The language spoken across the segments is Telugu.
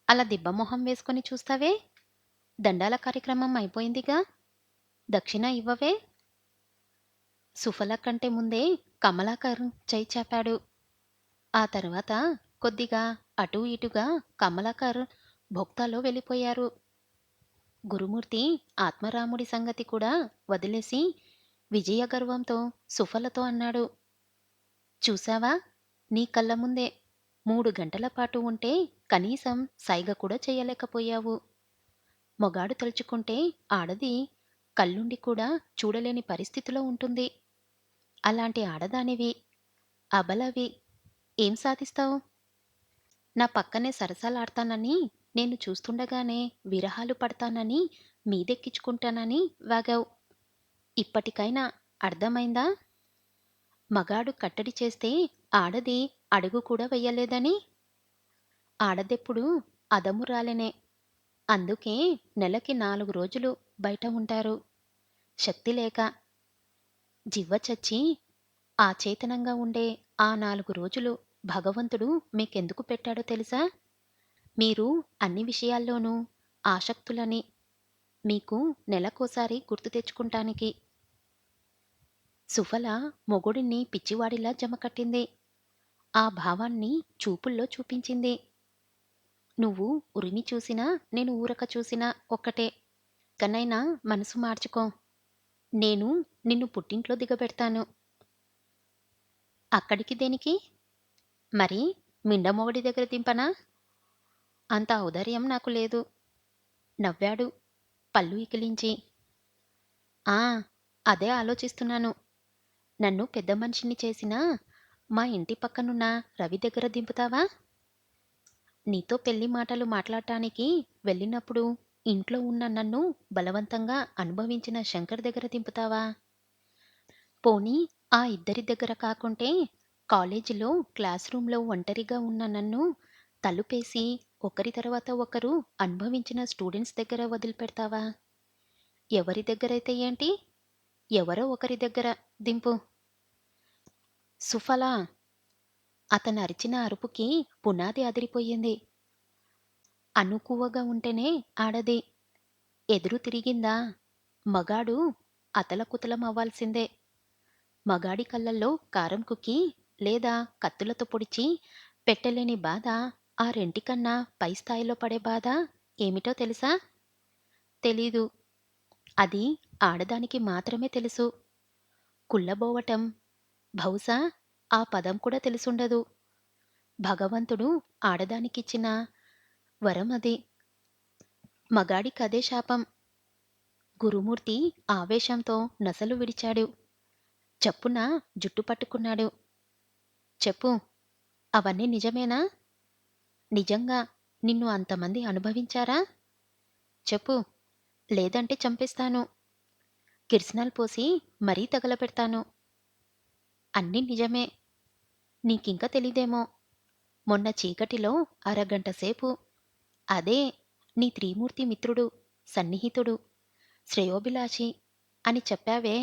అలా దిబ్బమొహం వేసుకొని చూస్తావే? దండాల కార్యక్రమం అయిపోయిందిగా. దక్షిణ ఇవ్వవే? సుఫల కంటే ముందే కమలాకర్ చెయ్యి చాపాడు. ఆ తర్వాత కొద్దిగా అటూ ఇటుగా కమలాకర్ భోక్తాలో వెళ్ళిపోయారు. గురుమూర్తి ఆత్మారాముడి సంగతి కూడా వదిలేసి విజయగర్వంతో సుఫలతో అన్నాడు. చూశావా? నీ కళ్ళ ముందే 3 గంటల పాటు ఉంటే కనీసం సైగ కూడా చెయ్యలేకపోయావు. మొగాడు తలుచుకుంటే ఆడది కళ్ళుండి కూడా చూడలేని పరిస్థితిలో ఉంటుంది. అలాంటి ఆడదానివి, అబలవి, ఏం సాధిస్తావు? నా పక్కనే సరసాలాడతానని, నేను చూస్తుండగానే విరహాలు పడతానని, మీదెక్కించుకుంటానని వాగావు. ఇప్పటికైనా అర్థమైందా? మగాడు కట్టడి చేస్తే ఆడది అడుగు కూడా వెయ్యలేదని? ఆడదెప్పుడూ అదమురాలెనే. అందుకే నెలకి 4 రోజులు బయట ఉంటారు. శక్తి లేక. జివ్వ చచ్చి అచేతనంగా ఉండే ఆ 4 రోజులు భగవంతుడు మీకెందుకు పెట్టాడో తెలుసా? మీరు అన్ని విషయాల్లోనూ ఆసక్తులని మీకు నెలకోసారి గుర్తు తెచ్చుకుంటానికి. సుఫల మొగుడిని పిచ్చివాడిలా జమకట్టింది. ఆ భావాన్ని చూపుల్లో చూపించింది. నువ్వు ఉరిమి చూసినా, నేను ఊరక చూసినా ఒక్కటే. కనైనా మనసు మార్చుకో. నేను నిన్ను పుట్టింట్లో దిగబెడతాను. అక్కడికి దేనికి? మరి మిండమొగడి దగ్గర దింపనా? అంత ఔదార్యం నాకు లేదు. నవ్వాడు పళ్ళు ఇకిలించి. ఆ! అదే ఆలోచిస్తున్నాను. నన్ను పెద్ద మనిషిని చేసినా మా ఇంటి పక్కనున్న రవి దగ్గర దింపుతావా? నీతో పెళ్లి మాటలు మాట్లాడటానికి వెళ్ళినప్పుడు ఇంట్లో ఉన్న నన్ను బలవంతంగా అనుభవించిన శంకర్ దగ్గర దింపుతావా? పోనీ ఆ ఇద్దరి దగ్గర కాకుంటే కాలేజీలో క్లాస్ రూమ్‌లో ఒంటరిగా ఉన్న నన్ను తలుపేసి ఒకరి తర్వాత ఒకరు అనుభవించిన స్టూడెంట్స్ దగ్గర వదిలిపెడతావా? ఎవరి దగ్గరైతే ఏంటి? ఎవరో ఒకరి దగ్గర దింపు. సుఫల అతనరిచిన అరుపుకి పునాది అదిరిపోయింది. అణకువగా ఉంటేనే ఆడది. ఎదురు తిరిగిందా మగాడు అతలకుతలం అవ్వాల్సిందే. మగాడి కళ్ళల్లో కారం కుక్కి లేదా కత్తులతో పొడిచి పెట్టలేని బాధ ఆ రెంటికన్నా పై స్థాయిలో పడే బాధ ఏమిటో తెలుసా? తెలీదు. అది ఆడదానికి మాత్రమే తెలుసు. కుళ్ళబోవటం. బహుశా ఆ పదం కూడా తెలిసుండదు. భగవంతుడు ఆడదానికిచ్చిన వరం అది. మగాడికదే శాపం. గురుమూర్తి ఆవేశంతో నసలు విడిచాడు. చప్పున జుట్టు పట్టుకున్నాడు. చెప్పు. అవన్నీ నిజమేనా? నిజంగా నిన్ను అంతమంది అనుభవించారా? చెప్పు. లేదంటే చంపేస్తాను. కిరసనాలు పోసి మరీ తగలబెడతాను. అన్నీ నిజమే. నీకింక తెలీదేమో. మొన్న చీకటిలో అరగంట సేపు అదే నీ త్రిమూర్తి మిత్రుడు, సన్నిహితుడు, శ్రేయోభిలాషి అని చెప్పావే.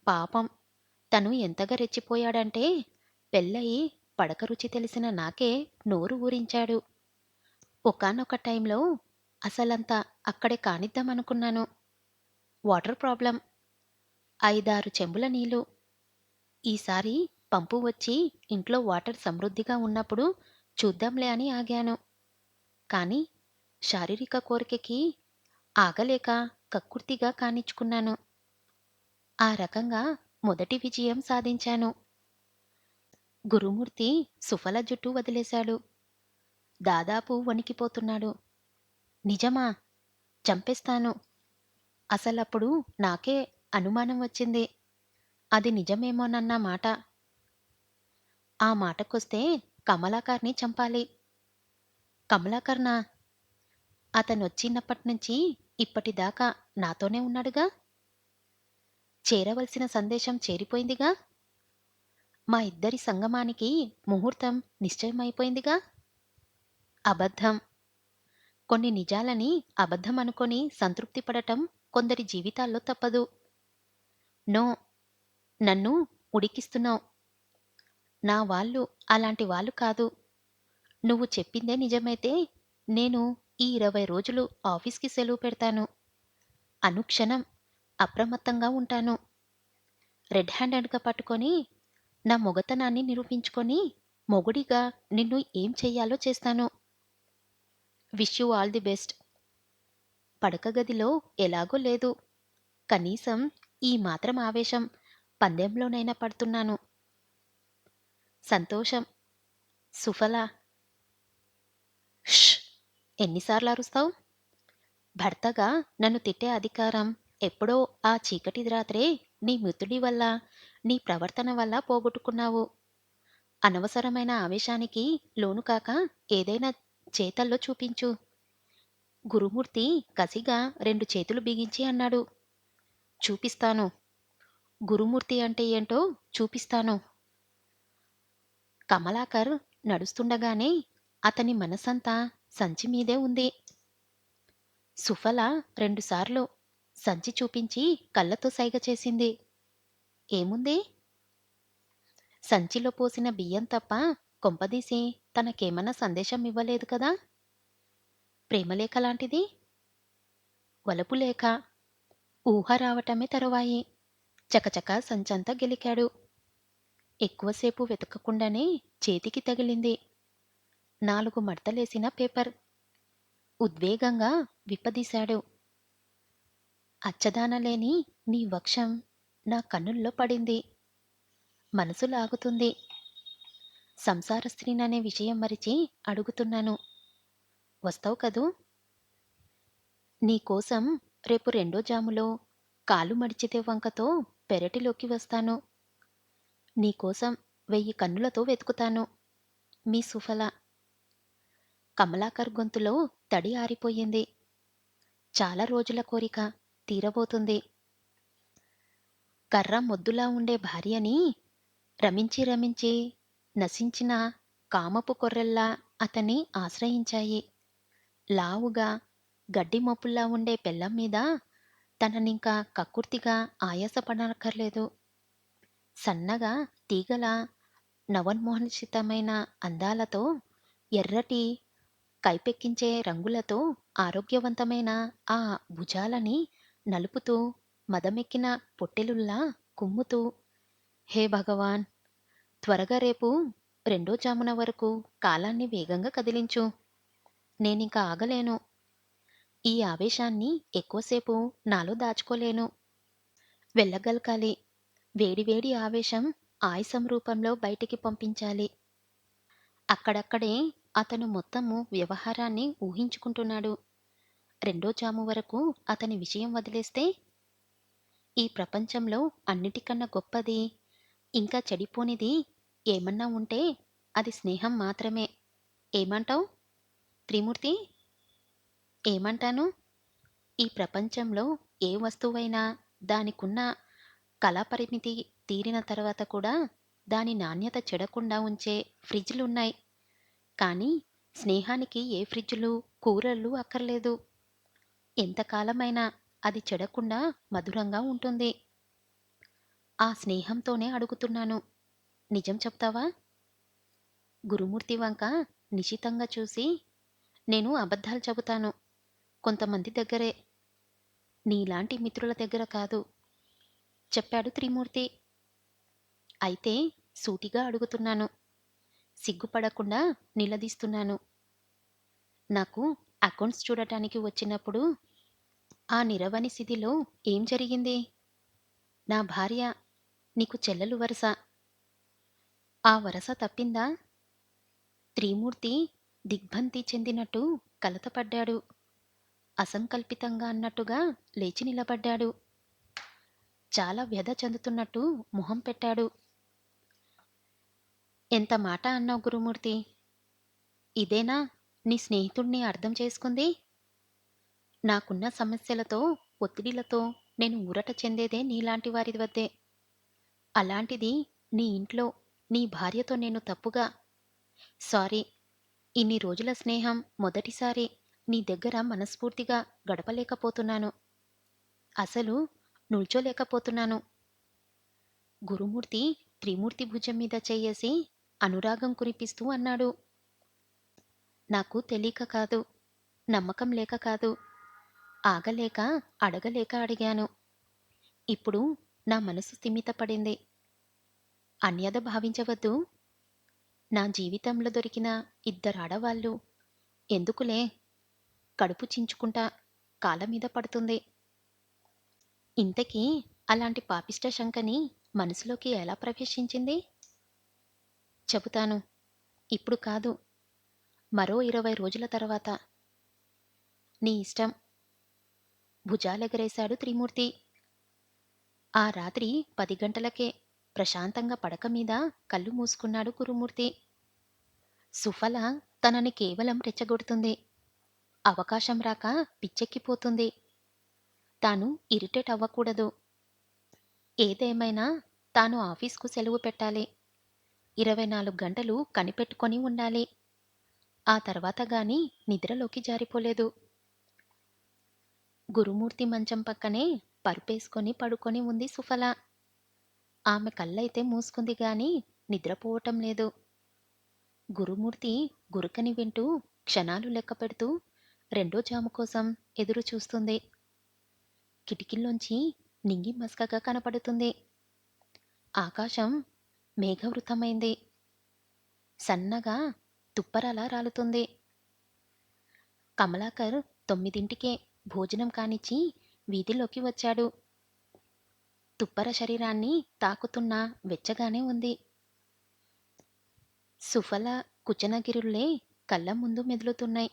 పాపం తను ఎంతగా రెచ్చిపోయాడంటే పెళ్ళయి పడక రుచి తెలిసిన నాకే నోరు ఊరించాడు. ఒకానొక టైంలో అసలంతా అక్కడే కానిద్దామనుకున్నాను. Water problem. 5, 6 చెంబుల నీళ్ళు. ఈసారి పంపు వచ్చి ఇంట్లో వాటర్ సమృద్ధిగా ఉన్నప్పుడు చూద్దాంలే అని ఆగాను. కానీ శారీరక కోరికకి ఆగలేక కక్కుర్తిగా కానిచ్చుకున్నాను. ఆ రకంగా మొదటి విజయం సాధించాను. గురుమూర్తి సుఫల జుట్టు వదిలేశాడు. దాదాపు వణికిపోతున్నాడు. నిజమా? చంపేస్తాను. అసలప్పుడు నాకే అనుమానం వచ్చింది. అది నిజమేమోనన్న మాట. ఆ మాటకొస్తే కమలాకర్‌ని చంపాలి. కమలాకర్‌నా? అతనొచ్చినప్పట్నుంచి ఇప్పటిదాకా నాతోనే ఉన్నాడుగా? చేరవలసిన సందేశం చేరిపోయిందిగా? మా ఇద్దరి సంగమానికి ముహూర్తం నిశ్చయమైపోయిందిగా? అబద్ధం. కొన్ని నిజాలని అబద్ధమనుకొని సంతృప్తి పడటం కొందరి జీవితాల్లో తప్పదు. నో. నన్ను ఉడికిస్తున్నావు. నా వాళ్ళు అలాంటి వాళ్ళు కాదు. నువ్వు చెప్పిందే నిజమైతే నేను ఈ 20 రోజులు ఆఫీస్‌కి సెలవు పెడతాను. అనుక్షణం అప్రమత్తంగా ఉంటాను. రెడ్ హ్యాండెడ్‌గా పట్టుకొని, నా మొగతనాన్ని నిరూపించుకొని, మొగుడిగా నిన్ను ఏం చెయ్యాలో చేస్తాను. Wish you all the best. పడక గదిలో ఎలాగో లేదు. కనీసం ఈ మాత్రం ఆవేశం పందెంలోనైనా పడుతున్నాను. సంతోషం. సుఫల. ష్! ఎన్నిసార్లు అరుస్తావు? భర్తగా నన్ను తిట్టే అధికారం ఎప్పుడో ఆ చీకటి రాత్రే నీ మిత్రుడి వల్ల, నీ ప్రవర్తన వల్ల పోగొట్టుకున్నావు. అనవసరమైన ఆవేశానికి లోను కాక ఏదైనా చేతల్లో చూపించు. గురుమూర్తి కసిగా 2 చేతులు బిగించి అన్నాడు. చూపిస్తాను. గురుమూర్తి అంటే ఏంటో చూపిస్తాను. కమలాకర్ నడుస్తుండగానే అతని మనసంతా సంచి మీదే ఉంది. సుఫల 2 సార్లు సంచి చూపించి కళ్ళతో సైగ చేసింది. ఏముంది? సంచిలో పోసిన బియ్యం తప్ప కొంపదీసి తనకేమన్నా సందేశం ఇవ్వలేదు కదా! ప్రేమలేఖ లాంటిది? వలపు లేఖ. ఊహ రావటమే తరువాయి. చకచకా సంచంతా గెలికాడు. ఎక్కువసేపు వెతకకుండానే చేతికి తగిలింది. 4 మడతలేసిన పేపర్. ఉద్వేగంగా విప్పదీశాడు. అచ్చదానలేని నీ వక్షం నా కన్నుల్లో పడింది. మనసు లాగుతుంది. సంసార స్త్రీననే విషయం మరిచి అడుగుతున్నాను. వస్తావు కదూ? నీకోసం రేపు రెండో జాములో కాలు మడిచితే వంకతో పెరటిలోకి వస్తాను. నీకోసం 1000 కన్నులతో వెతుకుతాను. మీ సుఫల. కమలాకర్ గొంతులో తడి ఆరిపోయింది. చాలా రోజుల కోరిక తీరబోతుంది. కర్ర మొద్దులా ఉండే భార్యని రమించి రమించి నశించిన కామపు కొర్రెల్లా అతన్ని ఆశ్రయించాయి. లావుగా గడ్డి మోపుల్లా ఉండే పెళ్ళాం మీద తననింకా కక్కుర్తిగా ఆయాసపడనక్కర్లేదు. సన్నగా తీగల నవోన్మోహనసితమైన అందాలతో, ఎర్రటి కైపెక్కించే రంగులతో ఆరోగ్యవంతమైన ఆ భుజాలని నలుపుతూ మదమెక్కిన పొట్టెలుల్లా కుమ్ముతూ, హే భగవాన్! త్వరగా రేపు రెండో జామున వరకు కాలాన్ని వేగంగా కదిలించు. నేనింక ఆగలేను. ఈ ఆవేశాన్ని ఎక్కువసేపు నాలో దాచుకోలేను. వెళ్ళగలగాలి. వేడివేడి ఆవేశం ఆయాసం రూపంలో బయటికి పంపించాలి. అక్కడక్కడే అతను మొత్తము వ్యవహారాన్ని ఊహించుకుంటున్నాడు. రెండో జాము వరకు అతని విషయం వదిలేస్తే, ఈ ప్రపంచంలో అన్నిటికన్నా గొప్పది, ఇంకా చెడిపోనిది ఏమన్నా ఉంటే అది స్నేహం మాత్రమే. ఏమంటావ్ త్రిమూర్తి? ఏమంటాను? ఈ ప్రపంచంలో ఏ వస్తువైనా దానికున్న కళాపరిమితి తీరిన తర్వాత కూడా దాని నాణ్యత చెడకుండా ఉంచే ఫ్రిడ్జ్‌లున్నాయి. కానీ స్నేహానికి ఏ ఫ్రిడ్జులు, కూలర్లు అక్కర్లేదు. ఎంతకాలమైనా అది చెడకుండా మధురంగా ఉంటుంది. ఆ స్నేహంతోనే అడుగుతున్నాను. నిజం చెప్తావా? గురుమూర్తి వంక నిశితంగా చూసి, నేను అబద్ధాలు చెబుతాను. కొంతమంది దగ్గరే. నీలాంటి మిత్రుల దగ్గర కాదు. చెప్పాడు త్రిమూర్తి. అయితే సూటిగా అడుగుతున్నాను. సిగ్గుపడకుండా నిలదీస్తున్నాను. నాకు అకౌంట్స్ చూడటానికి వచ్చినప్పుడు ఆ నిరవని స్థితిలో ఏం జరిగింది? నా భార్య నీకు చెల్లెలు వరస. ఆ వరస తప్పిందా? త్రిమూర్తి దిగ్భ్రాంతి చెందినట్టు కలతపడ్డాడు. అసంకల్పితంగా అన్నట్టుగా లేచి నిలబడ్డాడు. చాలా వ్యధ చెందుతున్నట్టు మొహం పెట్టాడు. ఎంత మాట అన్నావు గురుమూర్తి! ఇదేనా నీ స్నేహితుడిని అర్థం చేసుకుంది? నాకున్న సమస్యలతో, ఒత్తిడిలతో నేను ఊరట చెందేదే నీలాంటి వారి వద్దే. అలాంటిది నీ ఇంట్లో, నీ భార్యతో నేను తప్పుగా సారీ. ఇన్ని రోజుల స్నేహం మొదటిసారి నీ దగ్గర మనస్ఫూర్తిగా గడపలేకపోతున్నాను. అసలు నిల్చోలేకపోతున్నాను. గురుమూర్తి త్రిమూర్తి భుజం మీద చెయ్యేసి అనురాగం కురిపిస్తూ అన్నాడు. నాకు తెలీక కాదు. నమ్మకం లేక కాదు, ఆగలేక, అడగలేక అడిగాను. ఇప్పుడు నా మనసు స్థిమితపడింది. అన్యథ భావించవద్దు. నా జీవితంలో దొరికిన ఇద్దరాడవాళ్ళు ఎందుకులే, కడుపు చించుకుంటా కాళ్ళ మీద పడుతుంది. ఇంతకీ అలాంటి పాపిష్ట శంకని మనసులోకి ఎలా ప్రవేశించింది? చెబుతాను. ఇప్పుడు కాదు, మరో 20 రోజుల తర్వాత. నీ ఇష్టం భుజాలెగరేశాడు త్రిమూర్తి. ఆ రాత్రి 10 గంటలకే ప్రశాంతంగా పడక మీద కళ్ళు మూసుకున్నాడు గురుమూర్తి. సుఫల తనని కేవలం రెచ్చగొడుతుంది. అవకాశం రాక పిచ్చెక్కిపోతుంది. తాను ఇరిటేట్ అవ్వకూడదు. ఏదేమైనా తాను ఆఫీస్కు సెలవు పెట్టాలి. 24 గంటలు కనిపెట్టుకొని ఉండాలి. ఆ తర్వాత గాని నిద్రలోకి జారిపోలేదు. గురుమూర్తి మంచం పక్కనే పరుపేసుకొని పడుకొని ఉంది సుఫల. ఆమె కళ్ళైతే మూసుకుంది గాని నిద్రపోవటం లేదు. గురుమూర్తి గురకని వింటూ క్షణాలు లెక్కపెడుతూ రెండో జాము కోసం ఎదురు చూస్తుంది. కిటికీల్లోంచి నింగి మసకగా కనపడుతుంది. ఆకాశం మేఘవృతమైంది. సన్నగా తుప్పరలా రాలుతుంది. కమలాకర్ 9ంటికే భోజనం కానిచ్చి వీధిలోకి వచ్చాడు. తుప్పర శరీరాన్ని తాకుతున్న వెచ్చగానే ఉంది. సుఫల కుచనగిరుల్లే కళ్ళ ముందు మెదులుతున్నాయి.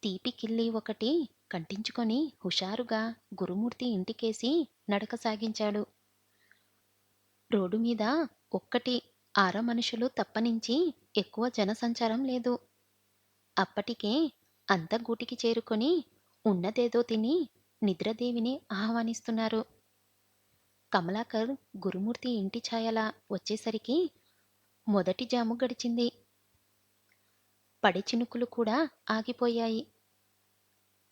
తీపి కిల్లి ఒకటి కంటించుకొని హుషారుగా గురుమూర్తి ఇంటికేసి నడక సాగించాడు. రోడ్డు మీద ఒక్కటి మనుషులు తప్పనించి ఎక్కువ జనసంచారం లేదు. అప్పటికే అంత గూటికి చేరుకొని ఉన్నదేదో తిని నిద్రదేవిని ఆహ్వానిస్తున్నారు. కమలాకర్ గురుమూర్తి ఇంటి ఛాయలా వచ్చేసరికి మొదటి జాము గడిచింది. పడి చినుకులు కూడా ఆగిపోయాయి.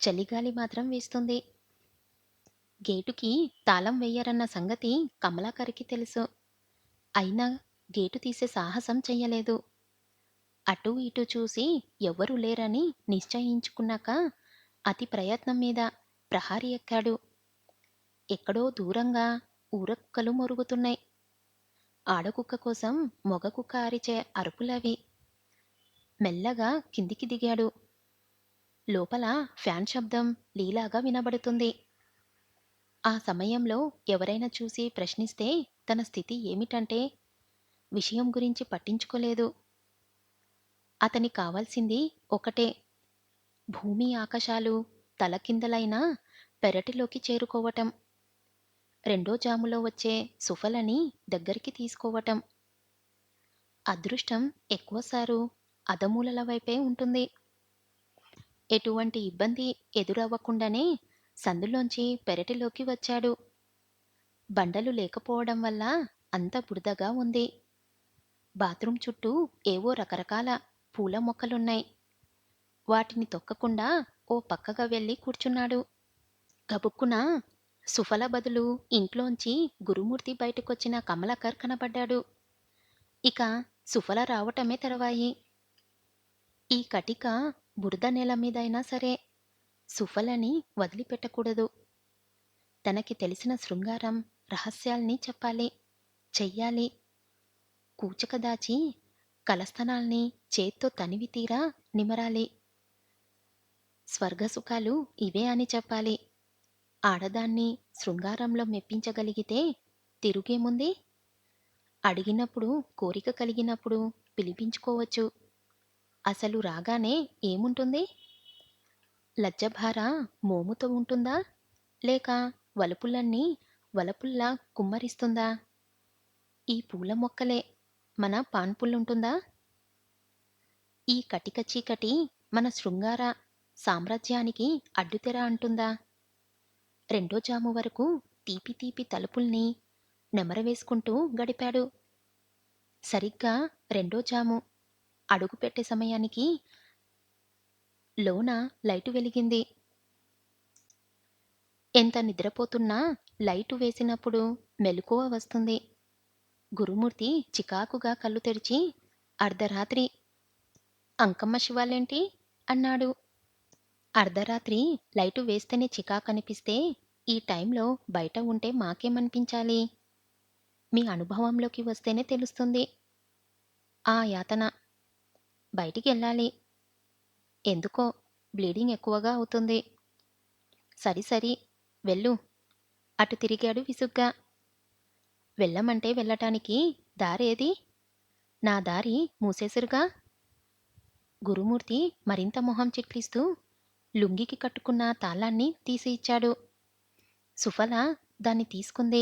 చలిగాలి మాత్రం వేస్తుంది. గేటుకి తాళం వెయ్యరన్న సంగతి కమలాకర్కి తెలుసు. అయినా గేటు తీసే సాహసం చెయ్యలేదు. అటూ ఇటూ చూసి ఎవ్వరూ లేరని నిశ్చయించుకున్నాక అతి ప్రయత్నం మీద ప్రహారీ ఎక్కాడు. ఎక్కడో దూరంగా ఊరకుక్కలు మొరుగుతున్నాయి. ఆడకుక్క కోసం మొగ కుక్క అరిచే అరుపులవి. మెల్లగా కిందికి దిగాడు. లోపల ఫ్యాన్ శబ్దం లీలాగా వినబడుతుంది. ఆ సమయంలో ఎవరైనా చూసి ప్రశ్నిస్తే తన స్థితి ఏమిటంటే విషయం గురించి పట్టించుకోలేదు. అతని కావాల్సింది ఒకటే, భూమి ఆకాశాలు తలకిందలైన పెరటిలోకి చేరుకోవటం. రెండో జాములో వచ్చే సుఫలని దగ్గరికి తీసుకోవటం. అదృష్టం ఎక్కువసారు అదమూలల వైపే ఉంటుంది. ఎటువంటి ఇబ్బంది ఎదురవ్వకుండానే సందులోంచి పెరటిలోకి వచ్చాడు. బండలు లేకపోవడం వల్ల అంత బురదగా ఉంది. బాత్రూం చుట్టూ ఏవో రకరకాల పూల మొక్కలున్నాయి. వాటిని తొక్కకుండా ఓ పక్కగా వెళ్ళి కూర్చున్నాడు. గబుక్కున సుఫల బదులు ఇంట్లోంచి గురుమూర్తి బయటకొచ్చిన కమలాకర్ కనబడ్డాడు. ఇక సుఫల రావటమే తెరవాయి. ఈ కటిక బురద నేల మీదైనా సరే సుఫలని వదిలిపెట్టకూడదు. తనకి తెలిసిన శృంగారం రహస్యాల్ని చెప్పాలి, చెయ్యాలి. కూచక దాచి కలస్థనాల్ని చేత్తో తనివి తీరా నిమరాలి. స్వర్గసుఖాలు ఇవే అని చెప్పాలి. ఆడదాన్ని శృంగారంలో మెప్పించగలిగితే తిరుగేముంది? అడిగినప్పుడు, కోరిక కలిగినప్పుడు పిలిపించుకోవచ్చు. అసలు రాగానే ఏముంటుంది? లజ్జభార మోముతో ఉంటుందా? లేక వలుపులన్నీ వలపుల్లా కుమ్మరిస్తుందా? ఈ పూల మొక్కలే మన పాన్పుల్లుంటుందా? ఈ కటిక చీకటి మన శృంగార సామ్రాజ్యానికి అడ్డుతెర అంటుందా? రెండో జాము వరకు తీపి తీపి తలుపుల్ని నెమరవేసుకుంటూ గడిపాడు. సరిగ్గా రెండో జాము అడుగుపెట్టే సమయానికి లోన లైటు వెలిగింది. ఎంత నిద్రపోతున్నా లైటు వేసినప్పుడు మెలకువ వస్తుంది. గురుమూర్తి చికాకుగా కళ్ళు తెరిచి, అర్ధరాత్రి అంకమ్మ శివాలేంటి? అన్నాడు. అర్ధరాత్రి లైటు వేస్తేనే చికాకనిపిస్తే, ఈ టైంలో బయట ఉంటే మాకేమనిపించాలి? మీ అనుభవంలోకి వస్తేనే తెలుస్తుంది. ఆ యాతన. బయటికెళ్ళాలి. ఎందుకో బ్లీడింగ్ ఎక్కువగా అవుతుంది. సరి సరి. వెళ్ళు. అటు తిరిగాడు విసుగ్గా. వెళ్ళమంటే వెళ్ళటానికి దారేది? నా దారి మూసేసిరుగా. గురుమూర్తి మరింత మొహం చిట్లిస్తూ లుంగీకి కట్టుకున్న తాళాన్ని తీసి ఇచ్చాడు. సుఫల దాన్ని తీసుకుంది.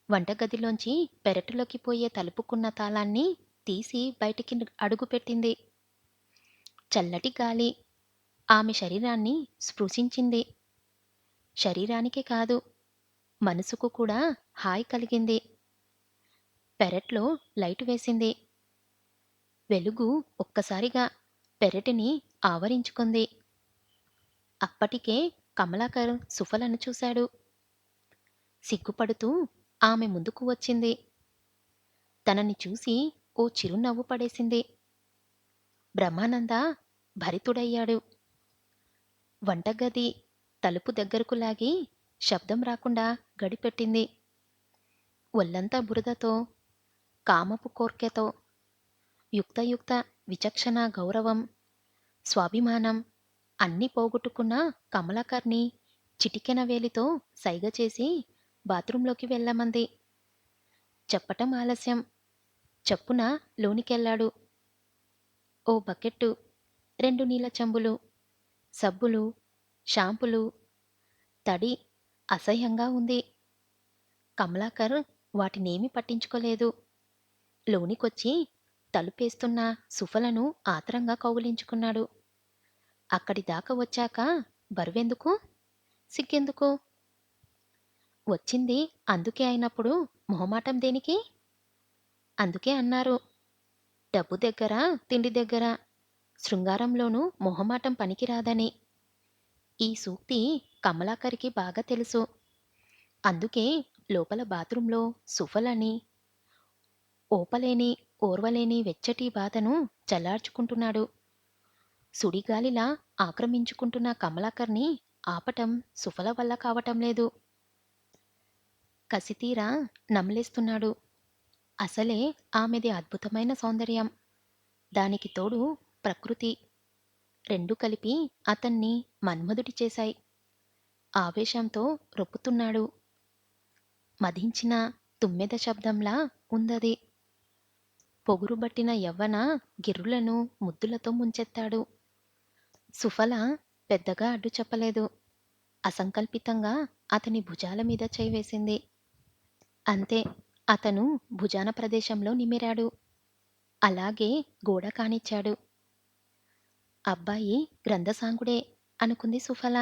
వంటగదిలోంచి పెరటిలోకి పోయే తలుపుకున్న తాళాన్ని తీసి బయటికి అడుగుపెట్టింది. చల్లటి గాలి ఆమె శరీరాన్ని స్పృశించింది. శరీరానికే కాదు, మనసుకు కూడా హాయి కలిగింది. పెరట్లో లైటు వేసింది. వెలుగు ఒక్కసారిగా పెరటిని ఆవరించుకుంది. అప్పటికే కమలాకర్ సుఫలను చూశాడు. సిగ్గుపడుతూ ఆమె ముందుకు వచ్చింది. తనని చూసి ఓ చిరునవ్వు పడేసింది. బ్రహ్మానంద భరితుడయ్యాడు. వంటగది తలుపు దగ్గరకు లాగి శబ్దం రాకుండా గడిపెట్టింది. ఒళ్ళంతా బురదతో, కామపు కోర్కెతో, యుక్తయుక్త విచక్షణ గౌరవం, స్వాభిమానం అన్నీ పోగొట్టుకున్న కమలాకర్ని చిటికెన వేలితో సైగ చేసి బాత్రూంలోకి వెళ్ళమంది. చెప్పటం ఆలస్యం. చప్పున లోనికెళ్ళాడు. ఓ బకెట్టు, 2 నీళ్ళ చెంబులు, సబ్బులు, షాంపులు. తడి అసహ్యంగా ఉంది. కమలాకర్ వాటినేమీ పట్టించుకోలేదు. లోనికొచ్చి తలుపేస్తున్న సుఫలను ఆత్రంగా కౌగిలించుకున్నాడు. అక్కడిదాకా వచ్చాక బరువెందుకు? సిగ్గెందుకు? వచ్చింది అందుకే అయినప్పుడు మొహమాటం దేనికి? అందుకే అన్నారు, డబ్బు దగ్గర, తిండి దగ్గర శృంగారంలోనూ మొహమాటం పనికిరాదని. ఈ సూక్తి కమలాకర్కి బాగా తెలుసు. అందుకే లోపల బాత్రూంలో సుఫలని ఓపలేని, ఓర్వలేని వెచ్చటి బాధను చల్లార్చుకుంటున్నాడు. సుడిగాలిలా ఆక్రమించుకుంటున్న కమలాకర్ని ఆపటం సుఫల వల్ల కావటం లేదు. కసితీరా నమలేస్తున్నాడు. అసలే ఆమెది అద్భుతమైన సౌందర్యం. దానికి తోడు ప్రకృతి. రెండూ కలిపి అతన్ని మన్మధుడి చేశాయి. ఆవేశంతో రొప్పుతున్నాడు. మదించిన తుమ్మెద శబ్దంలా ఉందది. పొగురుబట్టిన యవ్వన గిర్రులను ముద్దులతో ముంచెత్తాడు. సుఫల పెద్దగా అడ్డు చెప్పలేదు. అసంకల్పితంగా అతని భుజాల మీద చేయి వేసింది. అంతే, అతను భుజాన ప్రదేశంలో నిమిరాడు. అలాగే గోడ కానిచ్చాడు. అబ్బాయి గ్రంథసాంగుడే అనుకుంది సుఫల.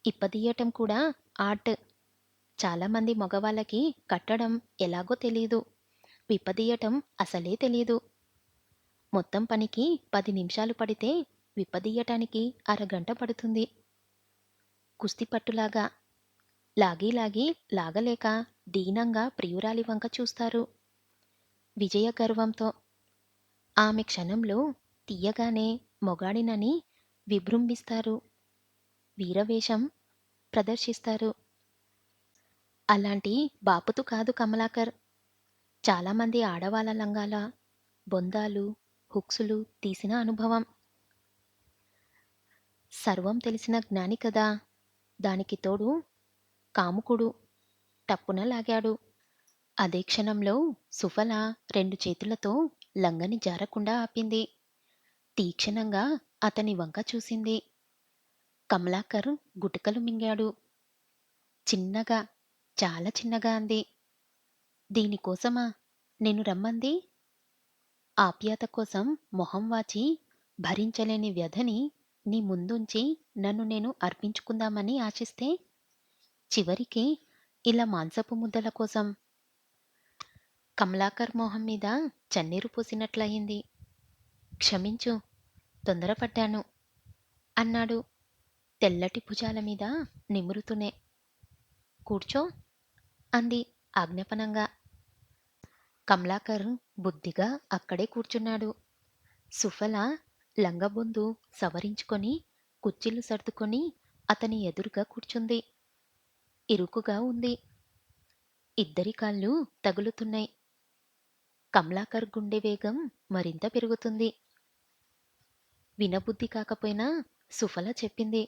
ఇప్పదీయటం కూడా ఆర్ట్. చాలామంది మగవాళ్ళకి కట్టడం ఎలాగో తెలీదు. విప్పదీయటం అసలే తెలీదు. మొత్తం పనికి 10 నిమిషాలు పడితే విప్పదీయటానికి అరగంట పడుతుంది. కుస్తీపట్టులాగా లాగి లాగి లాగలేక దీనంగా ప్రియురాలి వంక చూస్తారు విజయ గర్వంతో. ఆమె క్షణంలో తీయగానే మొగాడినని విజృంభిస్తారు. వీరవేషం ప్రదర్శిస్తారు. అలాంటి బాపుతు కాదు కమలాకర్. చాలామంది ఆడవాళ్ళ లంగాల బొందాలు, హుక్సులు తీసిన అనుభవం. సర్వం తెలిసిన జ్ఞాని కదా. దానికి తోడు కాముకుడు. టప్పున లాగాడు. అదే క్షణంలో సుఫల 2 చేతులతో లంగని జారకుండా ఆపింది. తీక్షణంగా అతని వంక చూసింది. కమలాకర్ గుటకలు మింగాడు. చిన్నగా, చాలా చిన్నగా అంది. దీనికోసమా నేను రమ్మంది? ఆప్యాయత కోసం మొహం వాచి భరించలేని వ్యధని నీ ముందుంచి నన్ను నేను అర్పించుకుందామని ఆశిస్తే, చివరికి ఇలా మాంసపు ముద్దల కోసం. కమలాకర్ మొహం మీద చన్నీరు పూసినట్లయింది. క్షమించు, తొందరపడ్డాను అన్నాడు తెల్లటి భుజాల మీద నిమురుతూనే. కూర్చో అంది ఆజ్ఞాపనంగా. కమలాకర్ బుద్ధిగా అక్కడే కూర్చున్నాడు. సుఫల లంగబొందు సవరించుకొని, కుచ్చిళ్ళు సర్దుకొని అతని ఎదురుగా కూర్చుంది. ఇరుకుగా ఉంది. ఇద్దరి కాళ్ళు తగులుతున్నాయి. కమలాకర్ గుండె వేగం మరింత పెరుగుతుంది. వినబుద్ధి కాకపోయినా సుఫల చెప్పింది.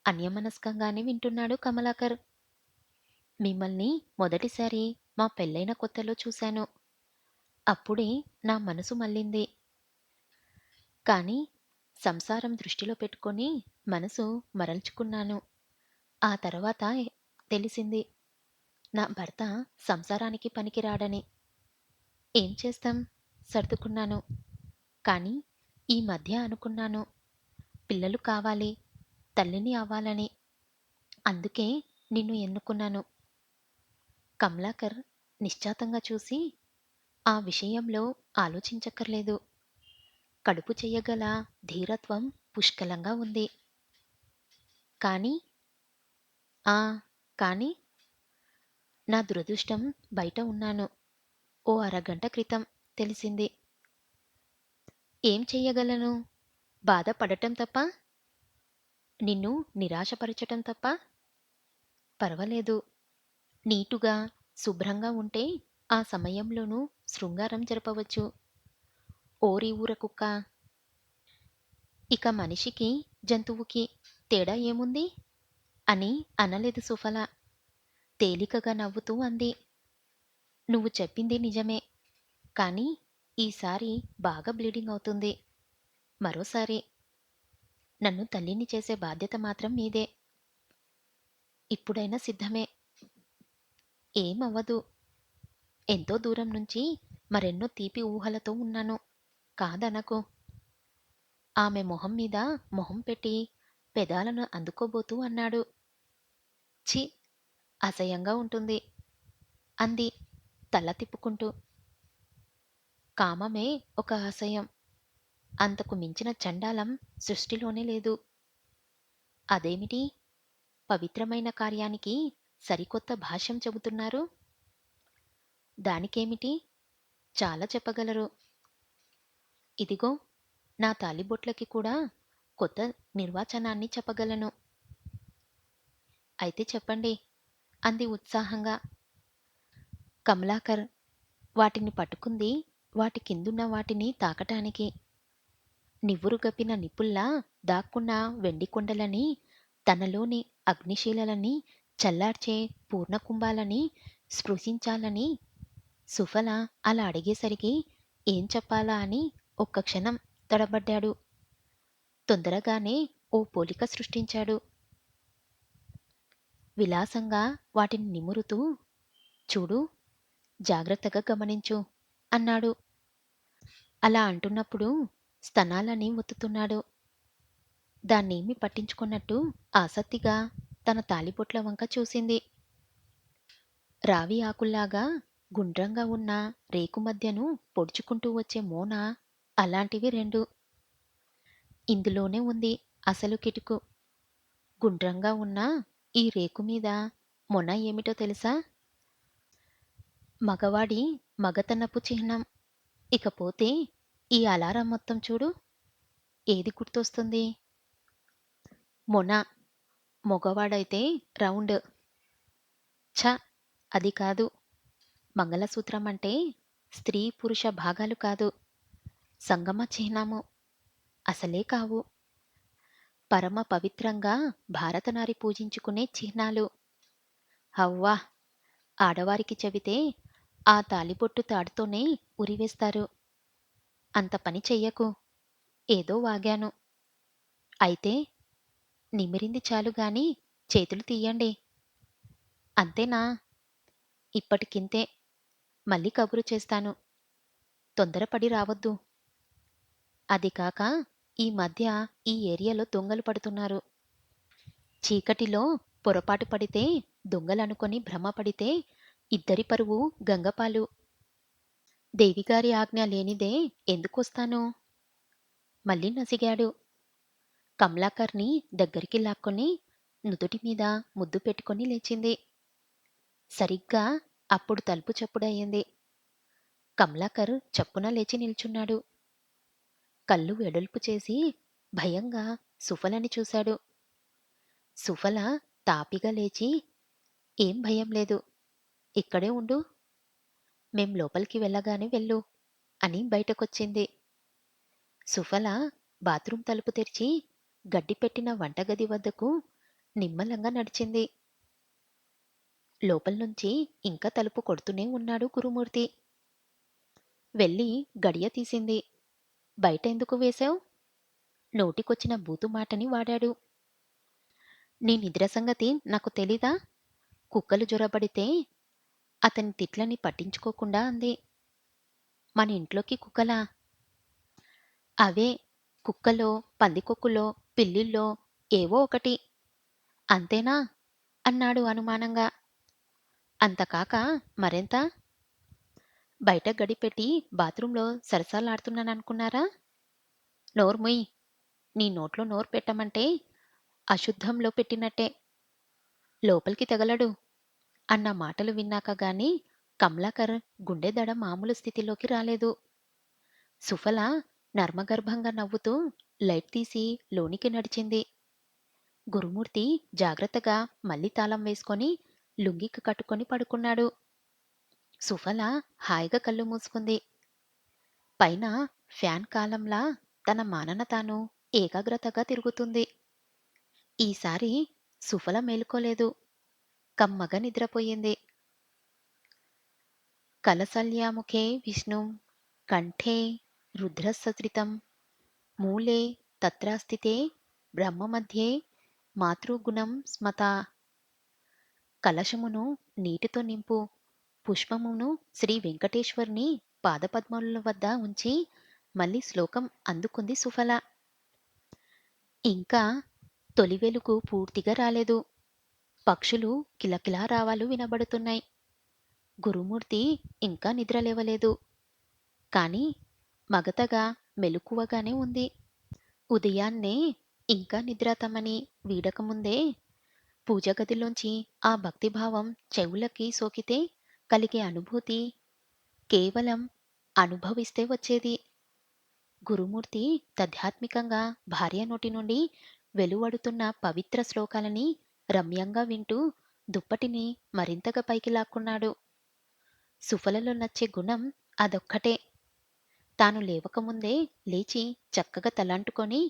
అన్యమనస్కంగానే వింటున్నాడు కమలాకర్. మిమ్మల్ని మొదటిసారి మా పెళ్ళైన కొత్తలో చూశాను. అప్పుడే నా మనసు మళ్ళింది. కానీ సంసారం దృష్టిలో పెట్టుకొని మనసు మరల్చుకున్నాను. ఆ తర్వాత తెలిసింది నా భర్త సంసారానికి పనికిరాడని. ఏం చేస్తాం? సర్దుకున్నాను. కానీ ఈ మధ్య అనుకున్నాను పిల్లలు కావాలి, తల్లిని అవ్వాలని. అందుకే నిన్ను ఎన్నుకున్నాను. కమలాకర్ నిశ్చాతంగా చూసి, ఆ విషయంలో ఆలోచించక్కర్లేదు. కడుపు చెయ్యగల ధీరత్వం పుష్కలంగా ఉంది. కానీ ఆ కానీ నా దురదృష్టం బయట ఉన్నాను. ఓ అరగంట క్రితం తెలిసింది. ఏం చెయ్యగలను? బాధపడటం తప్ప? నిన్ను నిరాశపరచటం తప్ప? పర్వాలేదు. నీటుగా, శుభ్రంగా ఉంటే ఆ సమయంలోనూ శృంగారం జరపవచ్చు. ఓరి ఊర కుక్క! ఇక మనిషికి, జంతువుకి తేడా ఏముంది? అని అనలేదు సుఫల. తేలికగా నవ్వుతూ అంది. నువ్వు చెప్పింది నిజమే. కానీ ఈసారి బాగా బ్లీడింగ్ అవుతుంది. మరోసారి నన్ను తల్లిని చేసే బాధ్యత మాత్రం మీదే. ఇప్పుడైనా సిద్ధమే. ఏమవ్వదు. ఎంతో దూరం నుంచి మరెన్నో తీపి ఊహలతో ఉన్నాను. కాదనకు. ఆమె మొహం మీద మొహం పెట్టి పెదాలను అందుకోబోతూ అన్నాడు. ఛీ! అసహ్యంగా ఉంటుంది అంది తల తిప్పుకుంటూ. కామమే ఒక అసహ్యం. అంతకు మించిన చండాలం సృష్టిలోనే లేదు. అదేమిటి? పవిత్రమైన కార్యానికి సరికొత్త భాష్యం చెబుతున్నారు? దానికేమిటి? చాలా చెప్పగలరు. ఇదిగో నా తాళిబొట్లకి కూడా కొత్త నిర్వచనాన్ని చెప్పగలను. అయితే చెప్పండి అంది ఉత్సాహంగా. కమలాకర్ వాటిని పట్టుకుంది వాటి కిందున్న వాటిని తాకటానికి. నివ్వురుగప్పిన నిప్పుల్లా దాక్కున్న వెండి కొండలని, తనలోని అగ్నిశీలలని చల్లార్చే పూర్ణకుంభాలని స్పృశించాలని సుఫల అలా అడిగేసరికి ఏం చెప్పాలా అని ఒక్క క్షణం తడబడ్డాడు. తొందరగానే ఓ పోలిక సృష్టించాడు. విలాసంగా వాటిని నిమురుతూ, చూడు, జాగ్రత్తగా గమనించు అన్నాడు. అలా అంటున్నప్పుడు స్తనాలని ఒత్తుతున్నాడు. దాన్నేమీ పట్టించుకున్నట్టు ఆసక్తిగా తన తాళిబొట్ల వంక చూసింది. రావి ఆకుల్లాగా గుండ్రంగా ఉన్న రేకు మధ్యను పొడుచుకుంటూ వచ్చే మోన అలాంటివి రెండు. ఇందులోనే ఉంది అసలు కిటుకు. గుండ్రంగా ఉన్న ఈ రేకు మీద మొన ఏమిటో తెలుసా? మగవాడి మగతనపు చిహ్నం. ఇకపోతే ఈ అలారం మొత్తం చూడు. ఏది గుర్తొస్తుంది? మొన. మగవాడైతే రౌండ్. ఛ! అది కాదు. మంగళసూత్రం అంటే స్త్రీ పురుష భాగాలు కాదు. సంగమ చిహ్నము. అసలే కావు. పరమ పవిత్రంగా భారతనారి పూజించుకునే చిహ్నాలు. హవ్వా! ఆడవారికి చెబితే ఆ తాళిబొట్టు తాడుతోనే ఉరివేస్తారు. అంత పని చెయ్యకు. ఏదో వాగాను. అయితే నిమిరింది చాలుగాని చేతులు తీయండి. అంతేనా? ఇప్పటికింతే. మళ్ళీ కబురు చేస్తాను. తొందరపడి రావద్దు. అది కాక ఈ మధ్య ఈ ఏరియాలో దొంగలు పడుతున్నారు. చీకటిలో పొరపాటు పడితే దొంగలనుకొని భ్రమపడితే ఇద్దరి పరువు గంగపాలు. దేవిగారి ఆజ్ఞ లేనిదే ఎందుకొస్తాను? మళ్ళీ నసిగాడు. కమలాకర్ని దగ్గరికి లాక్కొని నుదుటి మీద ముద్దు పెట్టుకొని లేచింది. సరిగ్గా అప్పుడు తలుపు చప్పుడయింది. కమలాకర్ చప్పున లేచి నిల్చున్నాడు. కళ్ళు వెడల్పు చేసి భయంగా సుఫలని చూశాడు. సుఫల తాపిగా లేచి, "ఏం భయం లేదు. ఇక్కడే ఉండు. మేం లోపలికి వెళ్ళగానే వెళ్ళు" అని బయటకొచ్చింది. సుఫల బాత్రూం తలుపు తెరిచి గడ్డి పెట్టిన వంటగది వద్దకు నిమ్మలంగా నడిచింది. లోపల్నుంచి ఇంకా తలుపు కొడుతూనే ఉన్నాడు గురుమూర్తి. వెళ్ళి గడియ తీసింది. "బయటెందుకు వేశావు?" నోటికొచ్చిన బూతు మాటని వాడాడు. "నీ నిద్ర సంగతి నాకు తెలీదా? కుక్కలు జొరబడితే అతని తిట్లని పట్టించుకోకుండా అంది. మన ఇంట్లోకి కుక్కలా? అవే కుక్కలో, పందికొక్కులో, పిల్లిల్లో ఏవో ఒకటి. అంతేనా?" అన్నాడు అనుమానంగా. "అంతకాక మరెంత? బయట గడిపెట్టి బాత్రూంలో సరసాలాడుతున్నాననుకున్నారా? నోర్ముయ్. నీ నోట్లో నోరు పెట్టమంటే అశుద్ధంలో పెట్టినట్టే. లోపలికి తెగలడు" అన్న మాటలు విన్నాక గాని కమలాకర్ గుండె దడ మామూలు స్థితిలోకి రాలేదు. సుఫల నర్మగర్భంగా నవ్వుతూ లైట్ తీసి లోనికి నడిచింది. గురుమూర్తి జాగ్రత్తగా మళ్ళీ తాళం వేసుకొని లుంగీకి కట్టుకొని పడుకున్నాడు. సుఫల హాయిగా కళ్ళు మూసుకుంది. పైన ఫ్యాన్ కాలంలా తన మానన తాను ఏకాగ్రతగా తిరుగుతుంది. ఈసారి సుఫల మేలుకోలేదు. కమ్మగా నిద్రపోయింది. కలసల్యాముఖే విష్ణుం కంఠే రుద్రసదృతం మూలే తత్రాస్థితే బ్రహ్మమధ్యే మాతృగుణం స్మతా. కలశమును నీటితో నింపు. పుష్పమును శ్రీ వెంకటేశ్వరుని పాదపద్మముల వద్ద ఉంచి మళ్ళీ శ్లోకం అందుకుంది సుఫల. ఇంకా తొలి వెలుగు పూర్తిగా రాలేదు. పక్షులు కిలకిలా రావాలు వినబడుతున్నాయి. గురుమూర్తి ఇంకా నిద్రలేవలేదు. కాని మగతగా మెలకువగానే ఉంది. ఉదయాన్నే ఇంకా నిద్రాతమని వీడకముందే పూజగదిలోంచి ఆ భక్తిభావం చెవులకి సోకితే కలిగే అనుభూతి కేవలం అనుభవిస్తే వచ్చేది. గురుమూర్తి తధ్యాత్మికంగా భార్య నోటి నుండి వెలువడుతున్న పవిత్ర శ్లోకాలని రమ్యంగా వింటూ దుప్పటిని మరింతగా పైకి లాక్కున్నాడు. సుఫలలో నచ్చే గుణం అదొక్కటే. తాను లేవకముందే లేచి చక్కగా తలంటుకొని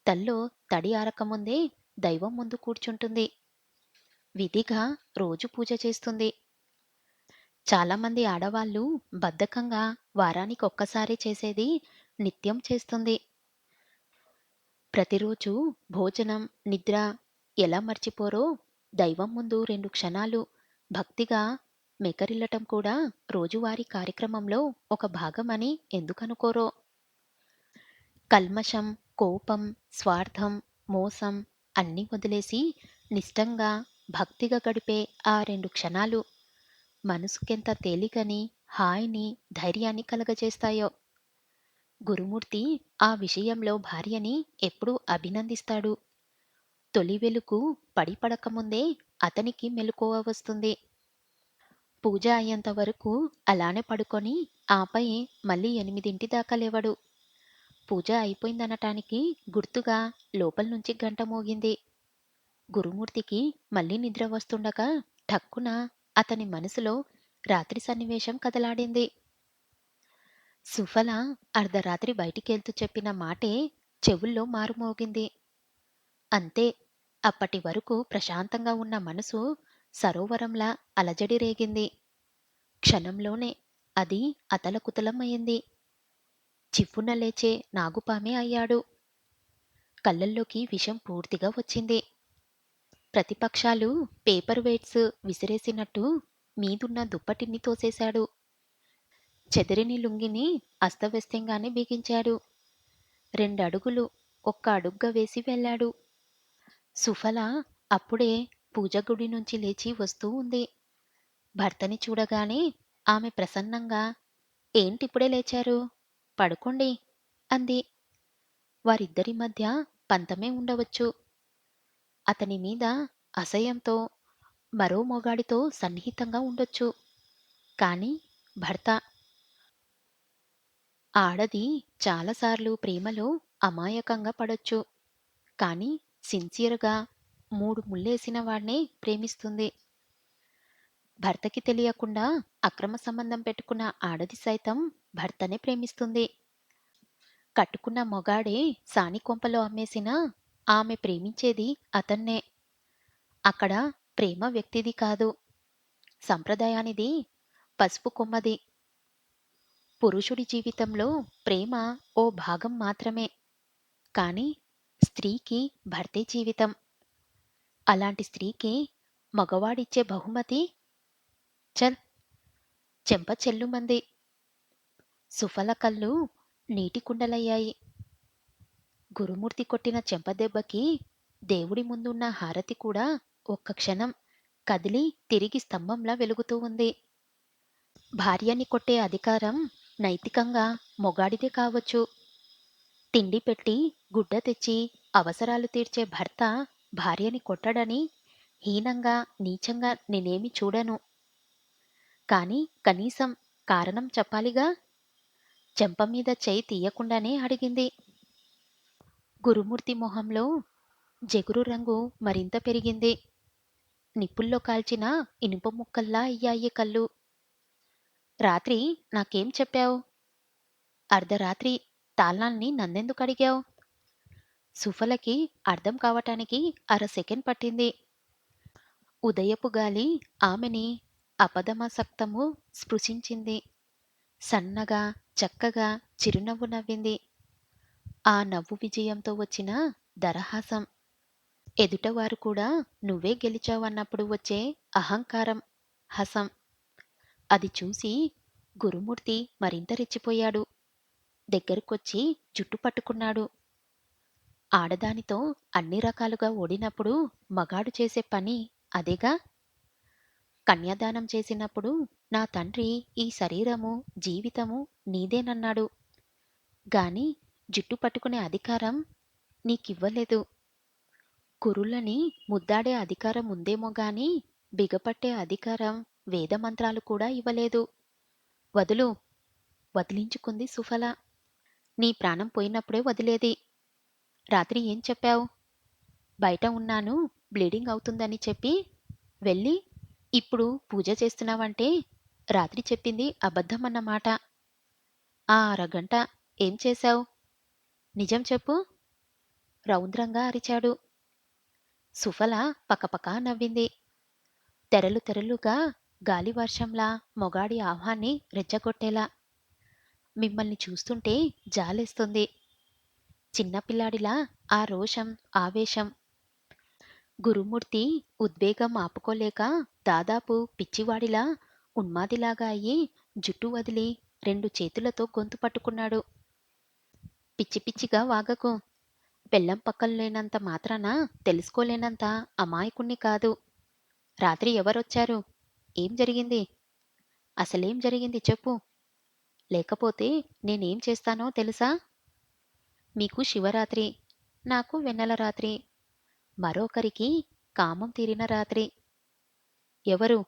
తల్లో తడి ఆరకముందే దైవం ముందు కూర్చుంటుంది. విధిగా రోజు పూజ చేస్తుంది. చాలామంది ఆడవాళ్ళు బద్ధకంగా వారానికొక్కసారి చేసేది నిత్యం చేస్తుంది. ప్రతిరోజు భోజనం, నిద్ర ఎలా మర్చిపోరో దైవం ముందు 2 క్షణాలు భక్తిగా మెకరిల్లటం కూడా రోజువారీ కార్యక్రమంలో ఒక భాగమని ఎందుకనుకోరో. కల్మషం, కోపం, స్వార్థం, మోసం అన్నీ వదిలేసి నిష్టంగా, భక్తిగా గడిపే ఆ 2 క్షణాలు మనసుకెంత తేలికని, హాయిని, ధైర్యాన్ని కలగజేస్తాయో. గురుమూర్తి ఆ విషయంలో భార్యని ఎప్పుడూ అభినందిస్తాడు. తొలి వెలుగు పడకముందే అతనికి మెలకువ వస్తుంది. పూజ అయ్యేంత వరకు అలానే పడుకొని ఆపై మళ్ళీ 8 దాకా లేవడు. పూజ అయిపోయిందనటానికి గుర్తుగా లోపల్నుంచి గంట మోగింది. గురుమూర్తికి మళ్ళీ నిద్ర వస్తుండగా ఠక్కున అతని మనసులో రాత్రి సన్నివేశం కదలాడింది. సుఫల అర్ధరాత్రి బయటికెళ్తూ చెప్పిన మాటే చెవుల్లో మారుమోగింది. అంతే. అప్పటి వరకు ప్రశాంతంగా ఉన్న మనసు సరోవరంలా అలజడి రేగింది. క్షణంలోనే అది అతలకుతలం అయింది. చివ్వున లేచే నాగుపామే అయ్యాడు. కళ్ళల్లోకి విషం పూర్తిగా వచ్చింది. ప్రతిపక్షాలు పేపర్ వెయిట్స్ విసిరేసినట్టు మీదున్న దుప్పటిని తోసేశాడు. చెదిరిని లుంగిని అస్తవ్యస్తంగానే బిగించాడు. 2 అడుగులు ఒక్క అడుగ్గా వేసి వెళ్ళాడు. సుఫల అప్పుడే పూజగుడి నుంచి లేచి వస్తూ ఉంది. భర్తని చూడగానే ఆమె ప్రసన్నంగా, "ఏంటిప్పుడే లేచారు? పడుకోండి" అంది. వారిద్దరి మధ్య పంతమే ఉండవచ్చు. అతని మీద అసహ్యంతో మరో మొగాడితో సన్నిహితంగా ఉండొచ్చు. కాని భర్త ఆడది చాలాసార్లు ప్రేమలో అమాయకంగా పడొచ్చు. కానీ సిన్సియర్‌గా 3 ముళ్ళేసిన వాడినే ప్రేమిస్తుంది. భర్తకి తెలియకుండా అక్రమ సంబంధం పెట్టుకున్న ఆడది సైతం భర్తనే ప్రేమిస్తుంది. కట్టుకున్న మొగాడే సానికొంపలో అమ్మేసినా ఆమె ప్రేమించేది అతన్నే. అక్కడ ప్రేమ వ్యక్తిది కాదు, సంప్రదాయానిది, పసుపు కొమ్మది. పురుషుడి జీవితంలో ప్రేమ ఓ భాగం మాత్రమే. కానీ స్త్రీకి భర్తే జీవితం. అలాంటి స్త్రీకి మగవాడిచ్చే బహుమతి చల్ చెంప చెల్లుమంది. సుఫల కళ్ళు నీటి కుండలయ్యాయి. గురుమూర్తి కొట్టిన చెంపదెబ్బకి దేవుడి ముందున్న హారతి కూడా ఒక్క క్షణం కదిలి తిరిగి స్తంభంలా వెలుగుతూ ఉంది. భార్యని కొట్టే అధికారం నైతికంగా మొగాడిదే కావచ్చు. తిండి పెట్టి గుడ్డ తెచ్చి అవసరాలు తీర్చే భర్త భార్యని కొట్టడని హీనంగా నీచంగా నేనేమి చూడను. కానీ కనీసం కారణం చెప్పాలిగా. చెంప మీద చెయ్యి తీయకుండానే అడిగింది. గురుమూర్తి మొహంలో జెగురు రంగు మరింత పెరిగింది. నిప్పుల్లో కాల్చిన ఇనుప ముక్కల్లా అయ్యాయి కళ్ళు. రాత్రి నాకేం చెప్పావు? అర్ధరాత్రి తాళాల్ని నన్నెందుకడిగావు? సుఫలకి అర్థం కావటానికి అర సెకండ్ పట్టింది. ఉదయపు గాలి ఆమెని అపదమసక్తము స్పృశించింది. సన్నగా, చక్కగా చిరునవ్వు నవ్వింది. ఆ నవ్వు విజయంతో వచ్చిన దరహాసం. ఎదుటవారు కూడా నువ్వే గెలిచావన్నప్పుడు వచ్చే అహంకారం, హసం. అది చూసి గురుమూర్తి మరింత రెచ్చిపోయాడు. దగ్గరకొచ్చి జుట్టు పట్టుకున్నాడు. ఆడదానితో అన్ని రకాలుగా ఓడినప్పుడు మగాడు చేసే పని అదేగా. కన్యాదానం చేసినప్పుడు నా తండ్రి ఈ శరీరము, జీవితము నీదేనన్నాడు. గాని జుట్టు పట్టుకునే అధికారం నీకివ్వలేదు. కురులని ముద్దాడే అధికారం ఉందేమో గాని బిగపట్టే అధికారం వేదమంత్రాలు కూడా ఇవ్వలేదు. వదులు వదిలించుకుంది సుఫల. నీ ప్రాణం పోయినప్పుడే వదిలేది. రాత్రి ఏం చెప్పావు? బయట ఉన్నాను, బ్లీడింగ్ అవుతుందని చెప్పి వెళ్ళి ఇప్పుడు పూజ చేస్తున్నావంటే రాత్రి చెప్పింది అబద్ధమన్నమాట. ఆ అరగంట ఏం చేశావు? నిజం చెప్పు. రౌద్రంగా అరిచాడు. సుఫల పకపకా నవ్వింది. తెరలు తెరలుగా గాలివర్షంలా మొగాడి ఆహ్వాన్ని రెచ్చగొట్టేలా. మిమ్మల్ని చూస్తుంటే జాలేస్తుంది. చిన్నపిల్లాడిలా ఆ రోషం, ఆవేశం. గురుమూర్తి ఉద్వేగం ఆపుకోలేక దాదాపు పిచ్చివాడిలా ఉన్మాదిలాగా అయ్యి జుట్టు వదిలి 2 చేతులతో గొంతు పట్టుకున్నాడు. పిచ్చి పిచ్చిగా వాగకు. పెళ్ళాం పక్కన లేనంత మాత్రాన తెలుసుకోలేనంత అమాయకుణ్ణి కాదు. రాత్రి ఎవరొచ్చారు? ఏం జరిగింది? అసలేం జరిగింది చెప్పు. లేకపోతే నేనేం చేస్తానో తెలుసా? మీకు శివరాత్రి, నాకు వెన్నెల రాత్రి, మరొకరికి కామం తీరిన రాత్రి. ఎవరు?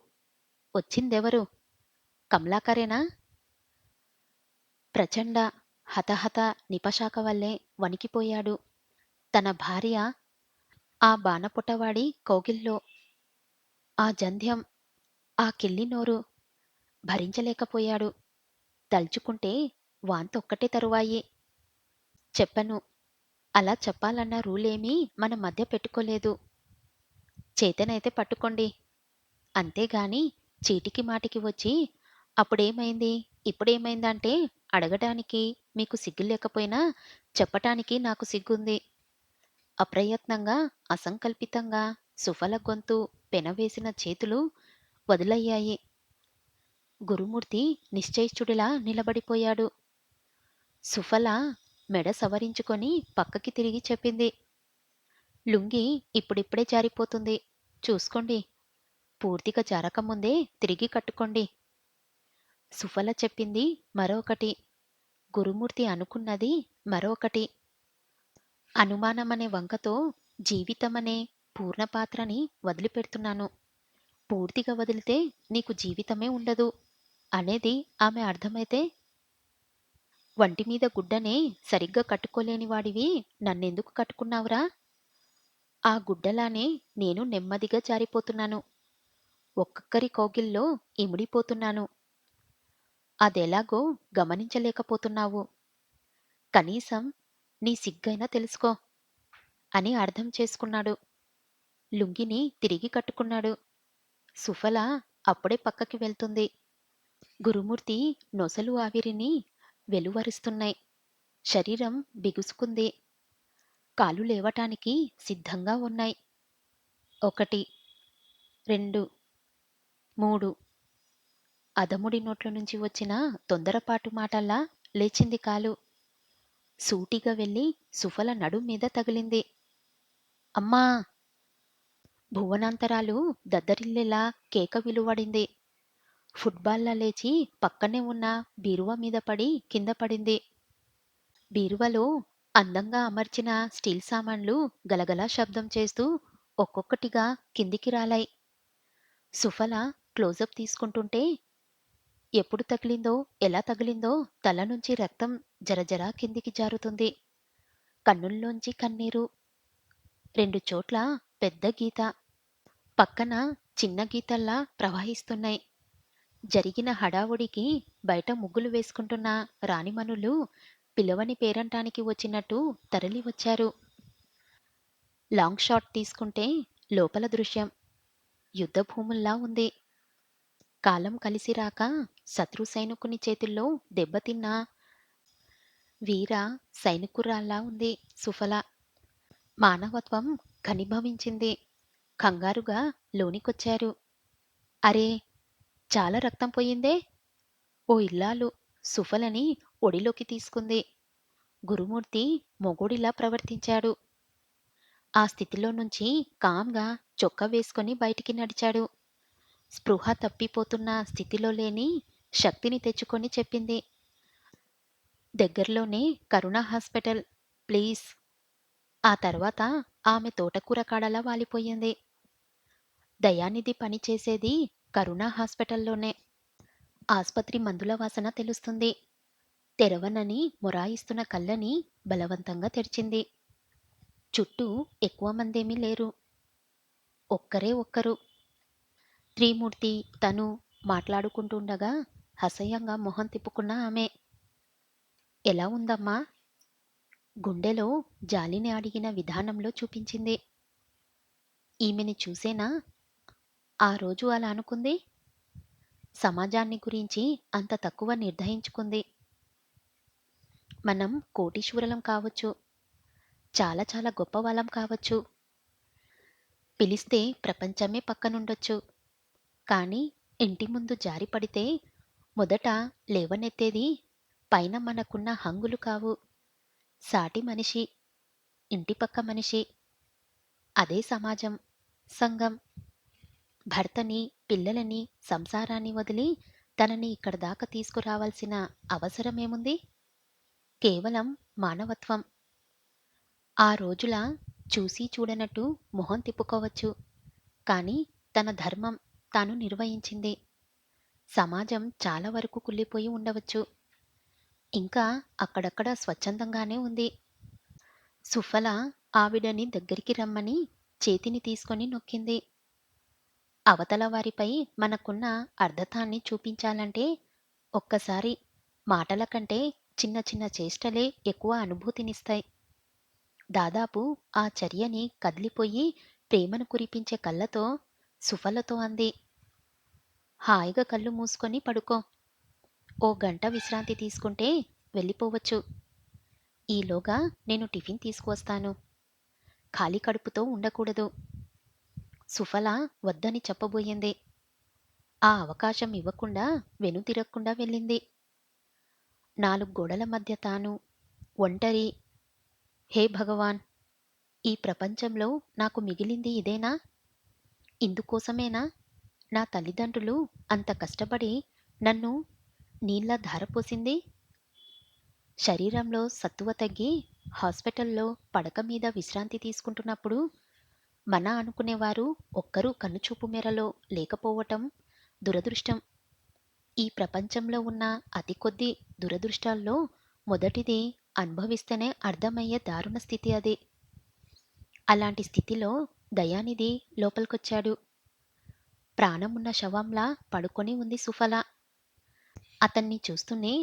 వచ్చిందెవరు? కమలాకరేనా? ప్రచండ హతహత నిపశాఖ వల్లే వణికిపోయాడు. తన భార్య ఆ బాణపుటవాడి కౌగిల్లో. ఆ జంధ్యం, ఆ కిల్లి నోరు భరించలేకపోయాడు. తలుచుకుంటే వాంతొక్కటే తరువాయి. చెప్పను. అలా చెప్పాలన్న రూలేమీ మన మధ్య పెట్టుకోలేదు. చేతనైతే పట్టుకోండి. అంతేగాని చీటికి మాటికి వచ్చి అప్పుడేమైంది, ఇప్పుడేమైందంటే అడగటానికి మీకు సిగ్గు లేకపోయినా చెప్పటానికి నాకు సిగ్గుంది. అప్రయత్నంగా, అసంకల్పితంగా సుఫల గొంతు పెనవేసిన చేతులు వదులయ్యాయి. గురుమూర్తి నిశ్చేష్టుడిలా నిలబడిపోయాడు. సుఫల మెడ సవరించుకొని పక్కకి తిరిగి చెప్పింది. లుంగీ ఇప్పుడిప్పుడే జారిపోతుంది. చూసుకోండి. పూర్తిగా జారకముందే తిరిగి కట్టుకోండి. సుఫల చెప్పింది మరొకటి. గురుమూర్తి అనుకున్నది మరొకటి. అనుమానమనే వంకతో జీవితమనే పూర్ణపాత్రని వదిలిపెడుతున్నాను. పూర్తిగా వదిలితే నీకు జీవితమే ఉండదు అనేది ఆమె అర్థమైతే వంటి మీద గుడ్డనే సరిగ్గా కట్టుకోలేని వాడివి నన్నెందుకు కట్టుకున్నావురా? ఆ గుడ్డలానే నేను నెమ్మదిగా జారిపోతున్నాను. ఒక్కొక్కరి కౌగిల్లో ఇమిడిపోతున్నాను. అదెలాగో గమనించలేకపోతున్నావు. కనీసం నీ సిగ్గైనా తెలుసుకో అని అర్థం చేసుకున్నాడు. లుంగీని తిరిగి కట్టుకున్నాడు. సుఫల అప్పుడే పక్కకి వెళ్తుంది. గురుమూర్తి నొసలు ఆవిరిని వెలువరిస్తున్నాయి. శరీరం బిగుసుకుంది. కాళ్ళు లేవటానికి సిద్ధంగా ఉన్నాయి. 1, 2, 3 అధముడి నోట్ల నుంచి వచ్చిన తొందరపాటు మాటల్లా లేచింది కాలు. సూటిగా వెళ్ళి సుఫల నడుం మీద తగిలింది. అమ్మా! భువనాంతరాలు దద్దరిల్లేలా కేక విలువడింది. ఫుట్బాల్లా లేచి పక్కనే ఉన్న బీరువా మీద పడి కింద పడింది. బీరువాలో అందంగా అమర్చిన స్టీల్ సామాన్లు గలగలా శబ్దం చేస్తూ ఒక్కొక్కటిగా కిందికి రాలాయి. సుఫల క్లోజప్ తీసుకుంటుంటే ఎప్పుడు తగిలిందో, ఎలా తగిలిందో తల నుంచి రక్తం జరజరా కిందికి జారుతుంది. కన్నుల్లోంచి కన్నీరు. 2 చోట్ల పెద్ద గీత. పక్కన చిన్న గీతల్లా ప్రవహిస్తున్నాయి. జరిగిన హడావుడికి బయట ముగ్గులు వేసుకుంటున్న రాణిమణులు పిలవని పేరంటానికి వచ్చినట్టు తరలి వచ్చారు. లాంగ్ షాట్ తీసుకుంటే లోపల దృశ్యం యుద్ధభూముల్లా ఉంది. కాలం కలిసి రాక శత్రు సైనికుని చేతుల్లో దెబ్బతిన్న వీర సైనికురాల్లా ఉంది సుఫల. మానవత్వం ఘనీభవించింది. కంగారుగా లోనికొచ్చారు. అరే! చాలా రక్తం పోయిందే! ఓ ఇల్లాలు సుఫలని ఒడిలోకి తీసుకుంది. గురుమూర్తి మొగుడిలా ప్రవర్తించాడు. ఆ స్థితిలో నుంచి కామ్‌గా చొక్కా వేసుకొని బయటికి నడిచాడు. స్పృహ తప్పిపోతున్న స్థితిలో లేని శక్తిని తెచ్చుకొని చెప్పింది. దగ్గరలోనే కరుణ హాస్పిటల్ ప్లీజ్. ఆ తర్వాత ఆమె తోటకూర కాడలా వాలిపోయింది. దయానిధి పనిచేసేది కరుణ హాస్పిటల్లోనే. ఆస్పత్రి మందుల వాసన తెలుస్తుంది. తెరవనని మొరాయిస్తున్న కళ్ళని బలవంతంగా తెరిచింది. చుట్టూ ఎక్కువ మందేమీ లేరు. ఒక్కరే ఒక్కరు. త్రిమూర్తి, తను మాట్లాడుకుంటుండగా అసహ్యంగా మొహం తిప్పుకున్న ఆమె. ఎలా ఉందమ్మా? గుండెలో జాలిని అడిగిన విధానంలో చూపించింది. ఈమెని చూసేనా ఆ రోజు అలా అనుకుంది? సమాజాన్ని గురించి అంత తక్కువ నిర్ణయించుకుంది. మనం కోటీశ్వరులం కావచ్చు. చాలా చాలా గొప్పవాళ్ళం కావచ్చు. పిలిస్తే ప్రపంచమే పక్కనుండొచ్చు. కానీ ఇంటి ముందు జారి పడితే మొదట లేవనెత్తేది పైన మనకున్న హంగులు కావు. సాటి మనిషి, ఇంటి పక్క మనిషి. అదే సమాజం, సంఘం. భర్తని, పిల్లలని, సంసారాన్ని వదిలి తనని ఇక్కడి దాకా తీసుకురావాల్సిన అవసరమేముంది? కేవలం మానవత్వం. ఆ రోజులా చూసి చూడనట్టు మొహం తిప్పుకోవచ్చు. కానీ తన ధర్మం తాను నిర్వహించింది. సమాజం చాలా వరకు కుళ్ళిపోయి ఉండవచ్చు. ఇంకా అక్కడక్కడ స్వచ్ఛందంగానే ఉంది. సుఫల ఆవిడని దగ్గరికి రమ్మని చేతిని తీసుకొని నొక్కింది. అవతల వారిపై మనకున్న అర్ధతాన్ని చూపించాలంటే ఒక్కసారి మాటల కంటే చిన్న చిన్న చేష్టలే ఎక్కువ అనుభూతినిస్తాయి. దాదాపు ఆ చర్యని కదిలిపోయి ప్రేమను కురిపించే కళ్ళతో సుఫలతో అంది. హాయిగా కళ్ళు మూసుకొని పడుకో. ఓ గంట విశ్రాంతి తీసుకుంటే వెళ్ళిపోవచ్చు. ఈలోగా నేను టిఫిన్ తీసుకువస్తాను. ఖాళీ కడుపుతో ఉండకూడదు. సుఫల వద్దని చెప్పబోయింది. ఆ అవకాశం ఇవ్వకుండా వెనుతిరగకుండా వెళ్ళింది. 4 గోడల మధ్య తాను ఒంటరి. హే భగవాన్! ఈ ప్రపంచంలో నాకు మిగిలింది ఇదేనా? ఇందుకోసమేనా నా తల్లిదండ్రులు అంత కష్టపడి నన్ను నీళ్ళ ధారపోసింది? శరీరంలో సత్తువ తగ్గి హాస్పిటల్లో పడక మీద విశ్రాంతి తీసుకుంటున్నప్పుడు మన అనుకునేవారు ఒక్కరూ కన్నుచూపు మేరలో లేకపోవటం దురదృష్టం. ఈ ప్రపంచంలో ఉన్న అతి కొద్ది దురదృష్టాల్లో మొదటిది అనుభవిస్తేనే అర్థమయ్యే దారుణ స్థితి అది. అలాంటి స్థితిలో దయానిధి లోపలికొచ్చాడు. ప్రాణమున్న శవంలా పడుకొని ఉంది సుఫల. అతన్ని చూస్తూనే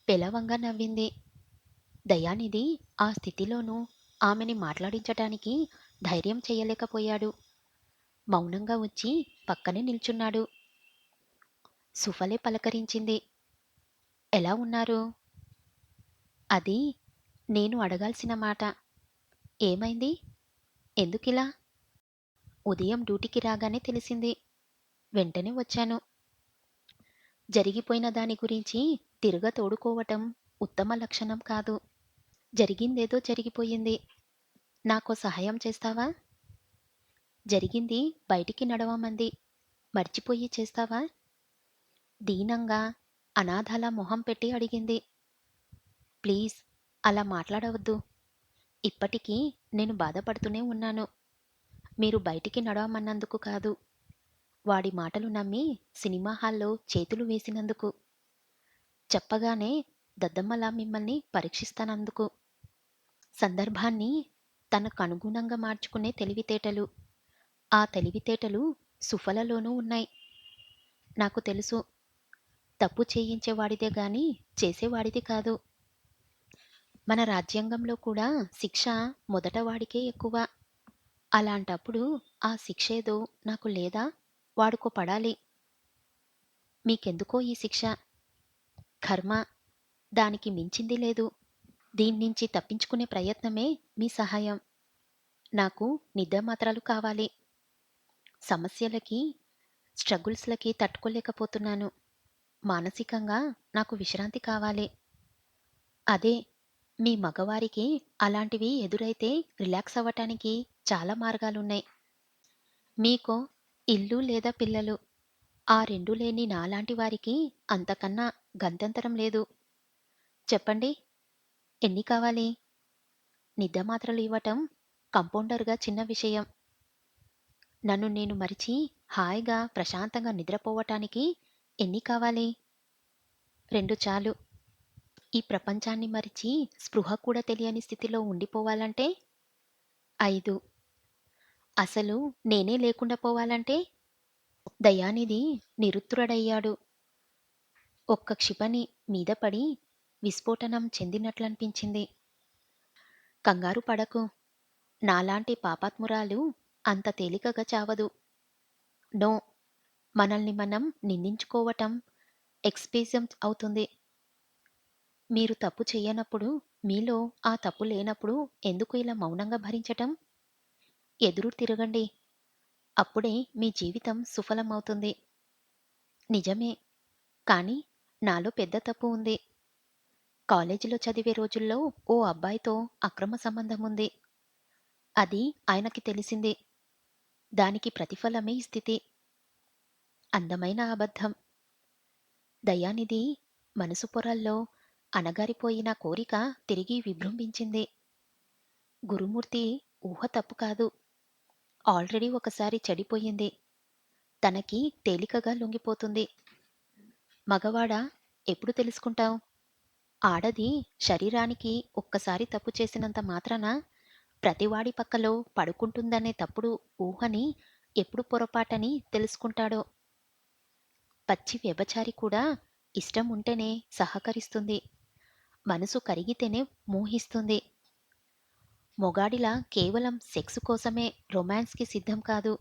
పేలవంగా నవ్వింది. దయానిధి ఆ స్థితిలోనూ ఆమెని మాట్లాడించటానికి ధైర్యం చెయ్యలేకపోయాడు. మౌనంగా వచ్చి పక్కనే నిల్చున్నాడు. సుఫలే పలకరించింది. ఎలా ఉన్నారు? అది నేను అడగాల్సిన మాట. ఏమైంది? ఎందుకిలా? ఉదయం డ్యూటీకి రాగానే తెలిసింది. వెంటనే వచ్చాను. జరిగిపోయిన దాని గురించి తిరగతోడుకోవటం ఉత్తమ లక్షణం కాదు. జరిగిందేదో జరిగిపోయింది. నాకో సహాయం చేస్తావా? జరిగింది బయటికి నడవమంది. మర్చిపోయి చేస్తావా? దీనంగా అనాథలా మొహం పెట్టి అడిగింది. ప్లీజ్, అలా మాట్లాడవద్దు. ఇప్పటికీ నేను బాధపడుతూనే ఉన్నాను. మీరు బయటికి నడవమన్నందుకు కాదు. వాడి మాటలు నమ్మి సినిమా హాల్లో చేతులు వేసినందుకు. చెప్పగానే దద్దమ్మలా మిమ్మల్ని పరీక్షిస్తానందుకు. సందర్భాన్ని తనకనుగుణంగా మార్చుకునే తెలివితేటలు. ఆ తెలివితేటలు సుఫలలోనూ ఉన్నాయి. నాకు తెలుసు. తప్పు చేయించేవాడిదే గాని చేసేవాడిది కాదు. మన రాజ్యాంగంలో కూడా శిక్ష మొదట వాడికే ఎక్కువ. అలాంటప్పుడు ఆ శిక్షేదో నాకు లేదా? వాడికో పడాలి. మీకెందుకో ఈ శిక్ష. కర్మ. దానికి మించింది లేదు. దీన్నించి తప్పించుకునే ప్రయత్నమే మీ సహాయం. నాకు నిద్రమాత్రలు కావాలి. సమస్యలకి, స్ట్రగుల్స్‌లకి తట్టుకోలేకపోతున్నాను. మానసికంగా నాకు విశ్రాంతి కావాలి. అదే, మీ మగవారికి అలాంటివి ఎదురైతే రిలాక్స్ అవ్వటానికి చాలా మార్గాలున్నాయి. మీకో ఇల్లు లేదా పిల్లలు. ఆ రెండూ లేని నాలాంటి వారికి అంతకన్నా గత్యంతరం లేదు. చెప్పండి, ఎన్ని కావాలి? నిద్ర మాత్రలు ఇవ్వటం కంపౌండర్‌గా చిన్న విషయం. నన్ను నేను మరిచి హాయిగా ప్రశాంతంగా నిద్రపోవటానికి ఎన్ని కావాలి? 2 చాలు. ఈ ప్రపంచాన్ని మరిచి స్పృహ కూడా తెలియని స్థితిలో ఉండిపోవాలంటే 5. అసలు నేనే లేకుండా పోవాలంటే? దయానిధి నిరుత్తరుడయ్యాడు. ఒక్క క్షిపణి మీద పడి విస్ఫోటనం చెందినట్లనిపించింది. కంగారు పడకు. నాలాంటి పాపాత్మురాలు అంత తేలికగా చావదు. నో. మనల్ని మనం నిందించుకోవటం ఎక్స్‌పీజియం అవుతుంది. మీరు తప్పు చెయ్యనప్పుడు, మీలో ఆ తప్పు లేనప్పుడు ఎందుకు ఇలా మౌనంగా భరించటం? ఎదురు తిరగండి. అప్పుడే మీ జీవితం సుఫలమవుతుంది. నిజమే. కానీ నాలో పెద్ద తప్పు ఉంది. కాలేజీలో చదివే రోజుల్లో ఓ అబ్బాయితో అక్రమ సంబంధముంది. అది ఆయనకి తెలిసింది. దానికి ప్రతిఫలమే ఈ స్థితి. అందమైన అబద్ధం. దయానిధి మనసు పొరల్లో అణగారిపోయిన కోరిక తిరిగి విజృంభించింది. గురుమూర్తి ఊహ తప్పు కాదు. ఆల్రెడీ ఒకసారి చెడిపోయింది. తనకి తేలికగా లొంగిపోతుంది. మగవాడా, ఎప్పుడు తెలుసుకుంటావు? ఆడది శరీరానికి ఒక్కసారి తప్పు చేసినంత మాత్రాన ప్రతివాడి పక్కలో పడుకుంటుందనే తప్పుడు ఊహని ఎప్పుడు పొరపాటని తెలుసుకుంటాడో. పచ్చి వ్యభిచారి కూడా ఇష్టం ఉంటేనే సహకరిస్తుంది. మనసు కరిగితేనే మోహిస్తుంది. మొగాడిలా కేవలం సెక్స్ కోసమే రొమాన్స్‌కి సిద్ధం కాదు.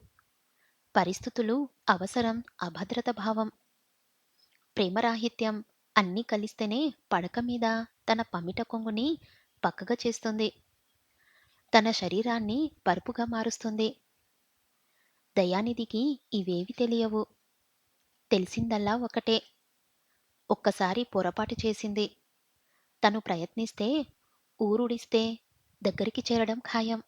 పరిస్థితులు, అవసరం, అభద్రత భావం, ప్రేమరాహిత్యం అన్నీ కలిస్తేనే పడక మీద తన పమిట కొంగుని పక్కగా చేస్తుంది. తన శరీరాన్ని పరుపుగా మారుస్తుంది. దయానిధికి ఇవేవీ తెలియవు. తెలిసిందల్లా ఒకటే. ఒక్కసారి పొరపాటు చేసింది. తను ప్రయత్నిస్తే, ఊరుడిస్తే దగ్గరికి చేరడం ఖాయం.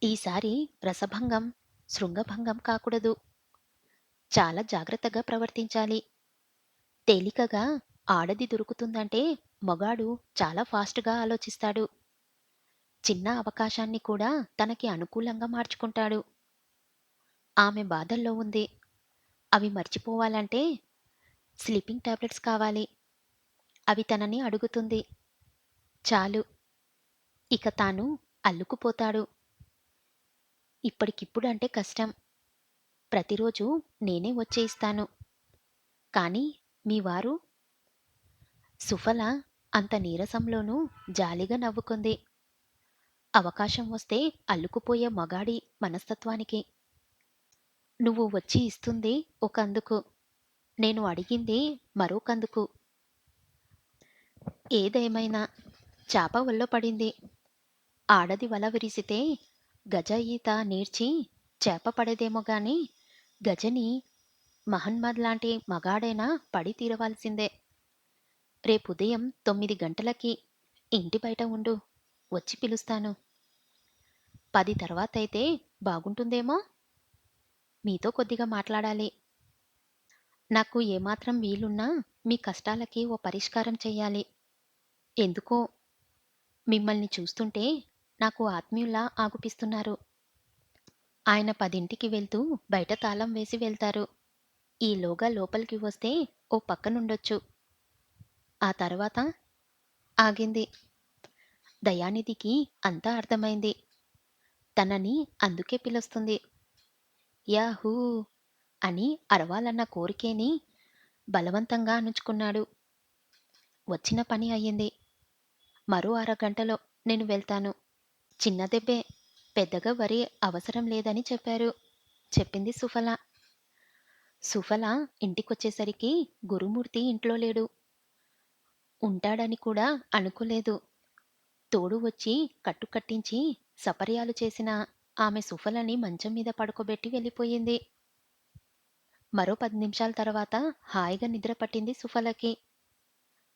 ఈసారి రసభంగం, శృంగభంగం కాకూడదు. చాలా జాగ్రత్తగా ప్రవర్తించాలి. తేలికగా ఆడది దొరుకుతుందంటే మగాడు చాలా ఫాస్ట్‌గా ఆలోచిస్తాడు. చిన్న అవకాశాన్ని కూడా తనకి అనుకూలంగా మార్చుకుంటాడు. ఆమె బాధల్లో ఉంది. అవి మర్చిపోవాలంటే స్లీపింగ్ టాబ్లెట్స్ కావాలి. అవి తనని అడుగుతుంది. చాలు. ఇక తాను అల్లుకుపోతాడు. ఇప్పటికిప్పుడంటే కష్టం. ప్రతిరోజూ నేనే వచ్చి ఇస్తాను. కానీ మీ వారు? సుఫల అంత నీరసంలోనూ జాలిగా నవ్వుకుంది. అవకాశం వస్తే అల్లుకుపోయే మగాడి మనస్తత్వానికి. నువ్వు వచ్చి ఇస్తుంది ఒకందుకు. నేను అడిగింది మరొకందుకు. ఏదేమైనా చాప ఒళ్ళో పడింది. ఆడది వల విరిసితే గజ ఈత నేర్చి చేప పడేదేమో గాని గజని మహన్మద్ లాంటి మగాడైనా పడి తీరవలసిందే. రేపుదయం 9 గంటలకి ఇంటి బయట ఉండు. వచ్చి పిలుస్తాను. 10 తర్వాతైతే బాగుంటుందేమో? మీతో కొద్దిగా మాట్లాడాలి. నాకు ఏమాత్రం వీలున్నా మీ కష్టాలకి ఓ పరిష్కారం చెయ్యాలి. ఎందుకో మిమ్మల్ని చూస్తుంటే నాకు ఆత్మీయుల్లా ఆగుపిస్తున్నారు. ఆయన 10కి వెళ్తూ బయట తాళం వేసి వెళ్తారు. ఈలోగా లోపలికి వస్తే ఓ పక్కనుండొచ్చు. ఆ తర్వాత ఆగింది. దయానిధికి అంతా అర్థమైంది. తనని అందుకే పిలుస్తుంది. యాహూ! అని అరవాలన్న కోరికేని బలవంతంగా అణుచుకున్నాడు. వచ్చిన పని అయింది. మరో అరగంటలో నేను వెళ్తాను. చిన్న దెబ్బే. పెద్దగా వరి అవసరం లేదని చెప్పారు. చెప్పింది సుఫల. సుఫల ఇంటికొచ్చేసరికి గురుమూర్తి ఇంట్లో లేడు. ఉంటాడని కూడా అనుకోలేదు. తోడు వచ్చి కట్టించి సపర్యాలు చేసిన ఆమె సుఫలని మంచం మీద పడుకోబెట్టి వెళ్ళిపోయింది. మరో 10 నిమిషాల తర్వాత హాయిగా నిద్ర పట్టింది సుఫలకి.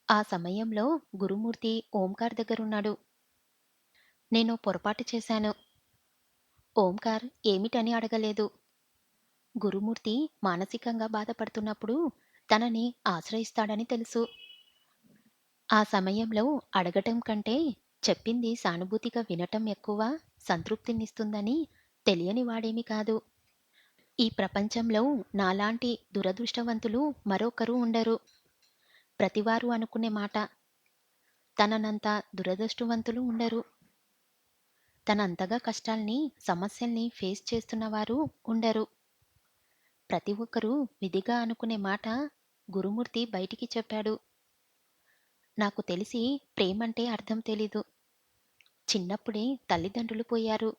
ఆ సమయంలో గురుమూర్తి ఓంకార్ దగ్గరున్నాడు. నేను పొరపాటు చేశాను. ఓంకార్ ఏమిటని అడగలేదు. గురుమూర్తి మానసికంగా బాధపడుతున్నప్పుడు తనని ఆశ్రయిస్తాడని తెలుసు. ఆ సమయంలో అడగటం కంటే చెప్పింది సానుభూతిగా వినటం ఎక్కువ సంతృప్తినిస్తుందని తెలియని వాడేమీ కాదు. ఈ ప్రపంచంలో నాలాంటి దురదృష్టవంతులు మరొకరు ఉండరు. ప్రతివారు అనుకునే మాట. తననంత దురదృష్టవంతులు ఉండరు. తనంతగా కష్టాల్ని, సమస్యల్ని ఫేస్ చేస్తున్నవారు ఉండరు. ప్రతి ఒక్కరూ విధిగా అనుకునే మాట గురుమూర్తి బయటికి చెప్పాడు. నాకు తెలిసి ప్రేమంటే అర్థం తెలీదు. చిన్నప్పుడే తల్లిదండ్రులు పోయారు.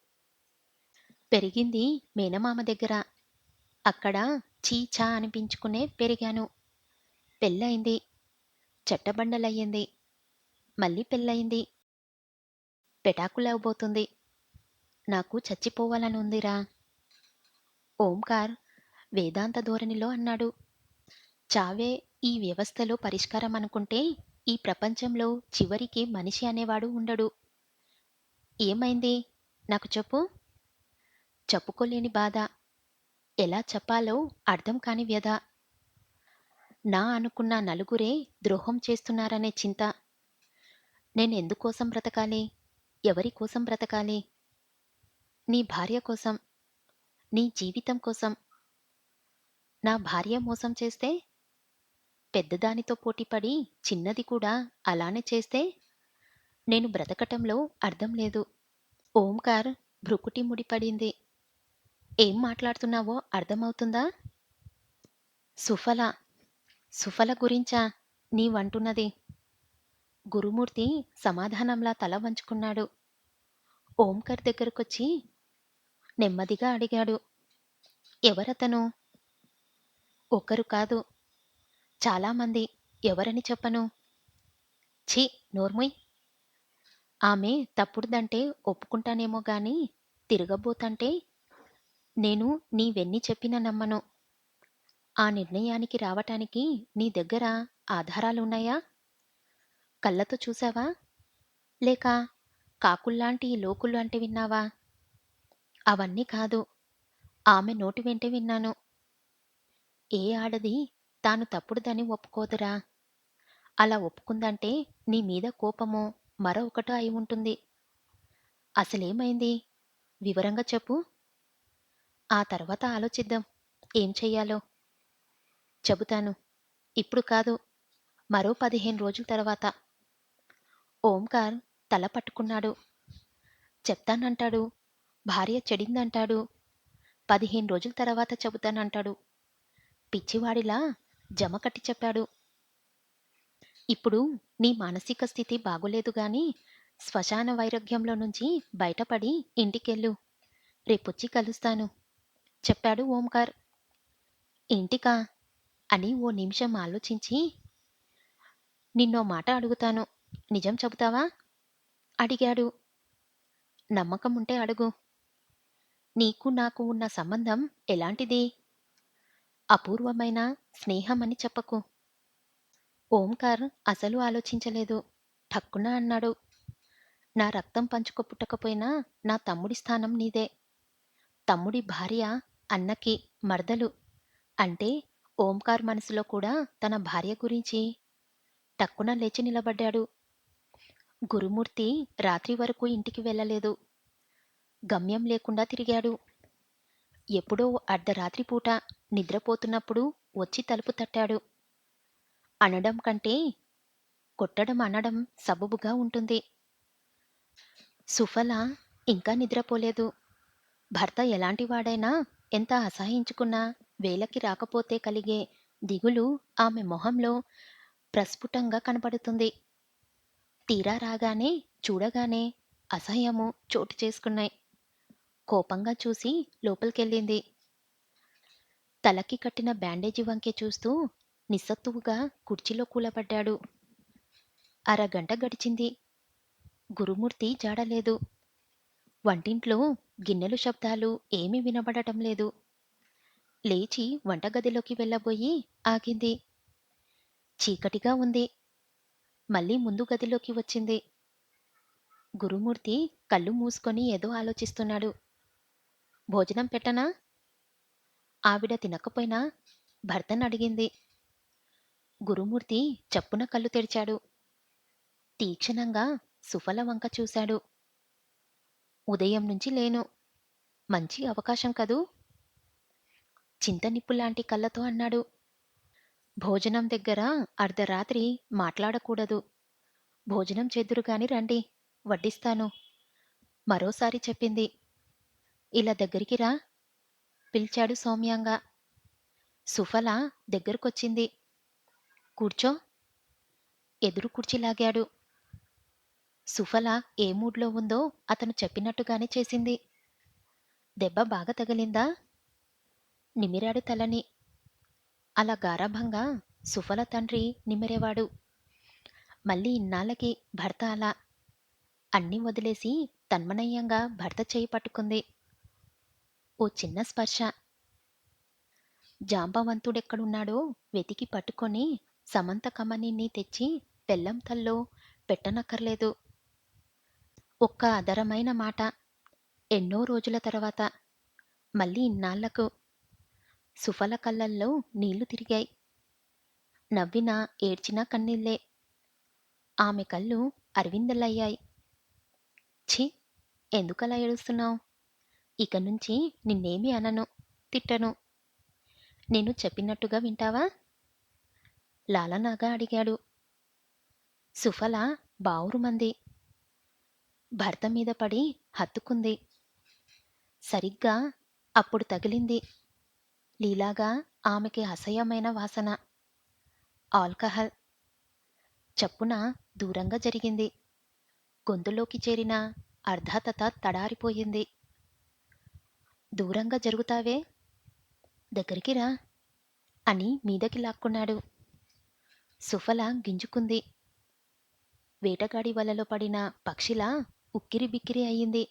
పెరిగింది మేనమామ దగ్గర. అక్కడ చీ ఛా అనిపించుకునే పెరిగాను. పెళ్ళయింది. చెట్టబండలయ్యింది. మళ్ళీ పెళ్ళయింది. పెటాకులవబోతుంది. నాకు చచ్చిపోవాలనుందిరా. ఓంకార్ వేదాంత ధోరణిలో అన్నాడు. చావే ఈ వ్యవస్థలో పరిష్కారం అనుకుంటే ఈ ప్రపంచంలో చివరికి మనిషి అనేవాడు ఉండడు. ఏమైంది? నాకు చెప్పు. చెప్పుకోలేని బాధ. ఎలా చెప్పాలో అర్థం కాని వ్యధ. నా అనుకున్న నలుగురే ద్రోహం చేస్తున్నారనే చింత. నేనెందుకోసం బ్రతకాలి? ఎవరి కోసం బ్రతకాలి? నీ భార్య కోసం. నీ జీవితం కోసం. నా భార్య మోసం చేస్తే? పెద్దదానితో పోటీపడి చిన్నది కూడా అలానే చేస్తే? నేను బ్రతకటంలో అర్థం లేదు. ఓంకార్ భృకుటి ముడిపడింది. ఏం మాట్లాడుతున్నావో అర్థమవుతుందా? సుఫల. సుఫల గురించా నీవంటున్నది? గురుమూర్తి సమాధానంలా తల వంచుకున్నాడు. ఓంకార్ దగ్గరకొచ్చి నెమ్మదిగా అడిగాడు. ఎవరతను? ఒకరు కాదు. చాలామంది. ఎవరని చెప్పను? ఛీ నోర్ముయ్. ఆమె తప్పుడుదంటే ఒప్పుకుంటానేమో గాని తిరగబోతంటే నేను నీవెన్ని చెప్పినా నమ్మను. ఆ నిర్ణయానికి రావటానికి నీ దగ్గర ఆధారాలున్నాయా? కళ్ళతో చూశావా? లేక కాకుల్లాంటి లోకులు అంటే విన్నావా? అవన్నీ కాదు. ఆమె నోటి వెంటే విన్నాను. ఏ ఆడది తాను తప్పుడుదని ఒప్పుకోదురా. అలా ఒప్పుకుందంటే నీ మీద కోపమో మరొకటో అయి ఉంటుంది. అసలేమైంది? వివరంగా చెప్పు. ఆ తర్వాత ఆలోచిద్దాం ఏం చెయ్యాలో. చెబుతాను. ఇప్పుడు కాదు. మరో 15 రోజుల తర్వాత. ఓంకార్ తల పట్టుకున్నాడు. చెప్తానంటాడు. భార్య చెడిందంటాడు. 15 రోజుల తర్వాత చెబుతానంటాడు. పిచ్చివాడిలా జమ కట్టి చెప్పాడు. ఇప్పుడు నీ మానసిక స్థితి బాగోలేదు గాని శ్మశాన వైరాగ్యంలో నుంచి బయటపడి ఇంటికెళ్ళు. రేపొచ్చి కలుస్తాను చెప్పాడు ఓంకార్. ఇంటికా అని ఓ నిమిషం ఆలోచించి, నిన్నో మాట అడుగుతాను. నిజం చెబుతావా అడిగాడు. నమ్మకముంటే అడుగు. నీకు నాకు ఉన్న సంబంధం ఎలాంటిది? అపూర్వమైన స్నేహమని చెప్పకు. ఓంకార్ అసలు ఆలోచించలేదు. ఠక్కున అన్నాడు. నా రక్తం పంచుకు పుట్టకపోయినా నా తమ్ముడి స్థానం నీదే. తమ్ముడి భార్య అన్నకి మరదలు అంటే ఓంకార్ మనసులో కూడా తన భార్య గురించి. టక్కున లేచి నిలబడ్డాడు. గురుమూర్తి రాత్రి వరకు ఇంటికి వెళ్ళలేదు. గమ్యం లేకుండా తిరిగాడు. ఎప్పుడో అర్ధరాత్రి పూట నిద్రపోతున్నప్పుడు వచ్చి తలుపు తట్టాడు. అనడం కంటే కొట్టడం అనడం సబబుగా ఉంటుంది. సుఫల ఇంకా నిద్రపోలేదు. భర్త ఎలాంటివాడైనా ఎంత అసహించుకున్నా వేళకి రాకపోతే కలిగే దిగులు ఆమె మొహంలో ప్రస్ఫుటంగా కనపడుతుంది. తీరా రాగానే చూడగానే అసహ్యము చోటు చేసుకున్నాయి. కోపంగా చూసి లోపలికెళ్ళింది. తలకి కట్టిన బ్యాండేజీ వంకే చూస్తూ నిస్సత్తువుగా కుర్చీలో కూలబడ్డాడు. అరగంట గడిచింది. గురుమూర్తి జాడలేదు. వంటింట్లో గిన్నెలు శబ్దాలు ఏమీ వినబడటం లేదు. లేచి వంటగదిలోకి వెళ్ళబోయి ఆగింది. చీకటిగా ఉంది. మళ్ళీ ముందు గదిలోకి వచ్చింది. గురుమూర్తి కళ్ళు మూసుకొని ఏదో ఆలోచిస్తున్నాడు. భోజనం పెట్టనా? ఆవిడ తినకపోయినా భర్తనడిగింది. గురుమూర్తి చప్పున కళ్ళు తెరిచాడు. తీక్షణంగా సుఫల వంక చూశాడు. ఉదయం నుంచి లేను. మంచి అవకాశం కదూ? చింతనిప్పులాంటి కళ్ళతో అన్నాడు. భోజనం దగ్గర అర్ధరాత్రి మాట్లాడకూడదు. భోజనం చేద్దురుగాని రండి, వడ్డిస్తాను మరోసారి చెప్పింది. ఇలా దగ్గరికి రా పిలిచాడు సౌమ్యంగా. సుఫల దగ్గరకొచ్చింది. కూర్చో ఎదురు కుర్చీ లాగాడు. సుఫల ఏ మూడ్లో ఉందో అతను చెప్పినట్టుగానే చేసింది. దెబ్బ బాగా తగిలిందా? నిమిరాడు తలని. అలా గారాభంగా సుఫల తండ్రి నిమిరేవాడు. మళ్ళీ ఇన్నాళ్ళకి భర్త అలా. అన్నీ వదిలేసి తన్మనయ్యంగా భర్త చేయి పట్టుకుంది. ఓ చిన్న స్పర్శ. జాంబవంతుడెక్కడున్నాడో వెతికి పట్టుకొని సమంత కమనీని తెచ్చి పెళ్ళం తల్లో పెట్టనక్కర్లేదు. ఒక్క అదరమైన మాట. ఎన్నో రోజుల తర్వాత. మళ్ళీ ఇన్నాళ్లకు. సుఫల కళ్ళల్లో నీళ్లు తిరిగాయి. నవ్వినా ఏడ్చినా కన్నీళ్ళే. ఆమె కళ్ళు అరవిందలయ్యాయి. ఛీ, ఎందుకలా ఏడుస్తున్నావు? ఇక నుంచి నిన్నేమీ అనను, తిట్టను. నేను చెప్పినట్టుగా వింటావా? లాలనాగా అడిగాడు. సుఫల బావురుమంది. భర్త మీద పడి హత్తుకుంది. సరిగ్గా అప్పుడు తగిలింది లీలాగా ఆమెకి అసహ్యమైన వాసన. ఆల్కహాల్. చప్పున దూరంగా జరిగింది. గొంతులోకి చేరిన అర్ధాతత తడారిపోయింది. దూరంగా జరుగుతావే, దగ్గరికి రా అని మీదకి లాక్కున్నాడు. సుఫల గింజుకుంది. వేటగాడి వలలో పడిన పక్షిలా ఉక్కిరి బిక్కిరి అయింది.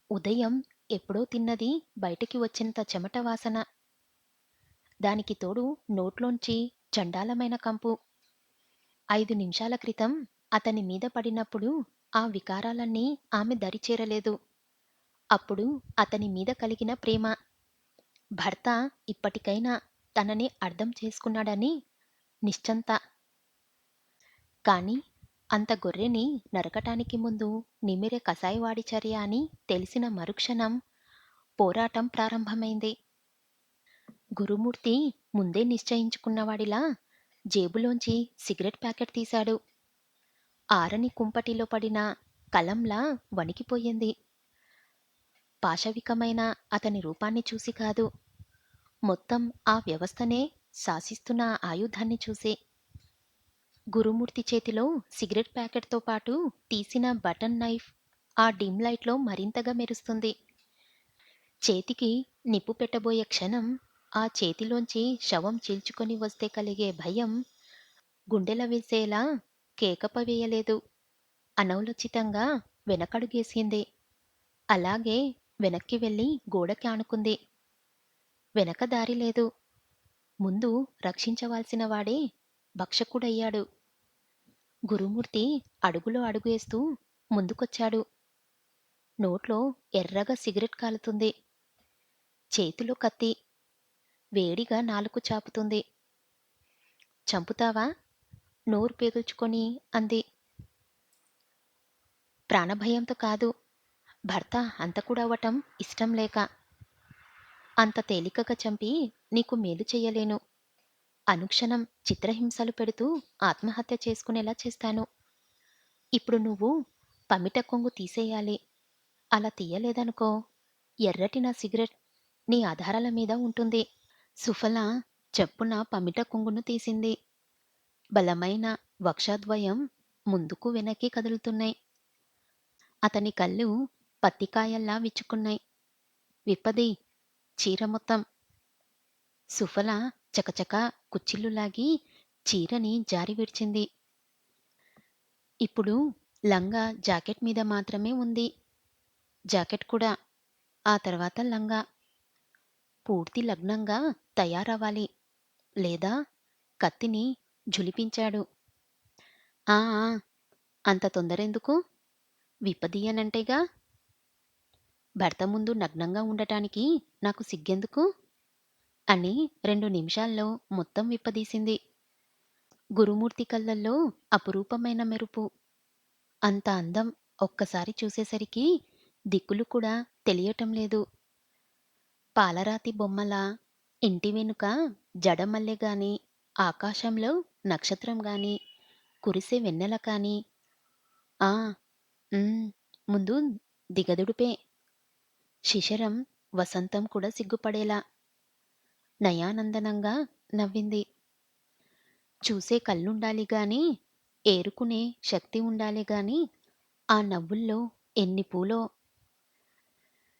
ఉదయం ఎప్పుడో తిన్నది బయటికి వచ్చేంత చెమట వాసన. దానికి తోడు నోట్లోంచి చండాలమైన కంపు. 5 నిమిషాల క్రితం అతని మీద పడినప్పుడు ఆ వికారాలన్నీ ఆమె దరిచేరలేదు. అప్పుడు అతని మీద కలిగిన ప్రేమ. భర్త ఇప్పటికైనా తనని అర్థం చేసుకున్నాడని నిశ్చంత. కాని అంత గొర్రెని నరకటానికి ముందు నిమిరే కసాయివాడి చర్య అని తెలిసిన మరుక్షణం పోరాటం ప్రారంభమైంది. గురుమూర్తి ముందే నిశ్చయించుకున్నవాడిలా జేబులోంచి సిగరెట్ ప్యాకెట్ తీశాడు. ఆరని కుంపటిలో పడిన కలంలా వణికిపోయింది. పాశవికమైన అతని రూపాన్ని చూసి కాదు, మొత్తం ఆ వ్యవస్థనే శాసిస్తున్న ఆ ఆయుధాన్ని చూసి. గురుమూర్తి చేతిలో సిగరెట్ ప్యాకెట్‌తో పాటు తీసిన బటన్ నైఫ్ ఆ డిమ్ లైట్‌లో మరింతగా మెరుస్తుంది. చేతికి నిప్పు పెట్టబోయే క్షణం, ఆ చేతిలోంచి శవం చీల్చుకొని వస్తే కలిగే భయం గుండెలవిసేలా కేకప వేయలేదు. అనౌలచితంగా వెనకడుగేసింది. అలాగే వెనక్కి వెళ్ళి గోడకి ఆనుకుంది. వెనక దారి లేదు. ముందు రక్షించవలసిన వాడే భక్షకుడయ్యాడు. గురుమూర్తి అడుగులో అడుగేస్తూ ముందుకొచ్చాడు. నోట్లో ఎర్రగా సిగరెట్ కాలుతుంది. చేతిలో కత్తి. వేడిగా నాలుక చాపుతుంది. చంపుతావా? నోరు పేగల్చుకొని అంది. ప్రాణభయంతో కాదు, భర్త హంతకుడవటం ఇష్టం లేక. అంత తేలికగా చంపి నీకు మేలు చెయ్యలేను. అనుక్షణం చిత్రహింసలు పెడుతూ ఆత్మహత్య చేసుకునేలా చేస్తాను. ఇప్పుడు నువ్వు పమిట కొంగు తీసేయాలి. అలా తీయలేదనుకో, ఎర్రటి నా సిగరెట్ నీ ఆధారాల మీద ఉంటుంది. సుఫల చెప్పున పమిట కొంగును తీసింది. బలమైన వక్షద్వయం ముందుకు వెనక్కి కదులుతున్నాయి. అతని కళ్ళు పత్తికాయల్లా విచ్చుకున్నాయి. విప్పది చీర మొత్తం. సుఫల చకచక కుచ్చిళ్ళు లాగి చీరని జారి విడిచింది. ఇప్పుడు లంగా జాకెట్ మీద మాత్రమే ఉంది. జాకెట్ కూడా. ఆ తర్వాత లంగా. పూర్తి లగ్నంగా తయారవ్వాలి. లేదా కత్తిని ఝుళిపించాడు. ఆ ఆ, అంత తొందరెందుకు? విప్పదీయనంటేగా. భర్త ముందు నగ్నంగా ఉండటానికి నాకు సిగ్గెందుకు? అని 2 నిమిషాల్లో మొత్తం విప్పదీసింది. గురుమూర్తి కళ్ళల్లో అపురూపమైన మెరుపు. అంత అందం ఒక్కసారి చూసేసరికి దిక్కులు కూడా తెలియటం లేదు. పాలరాతి బొమ్మలా ఇంటి వెనుక జడమల్లె గాని, ఆకాశంలో నక్షత్రం గాని, కురిసే వెన్నెల కాని. ఆ ముందు దిగదుడిపే. శిశిరం, వసంతం కూడా సిగ్గుపడేలా నయానందనంగా నవ్వింది. చూసే కళ్ళుండాలి గాని, ఏరుకునే శక్తి ఉండాలి గాని, ఆ నవ్వుల్లో ఎన్ని పూలో.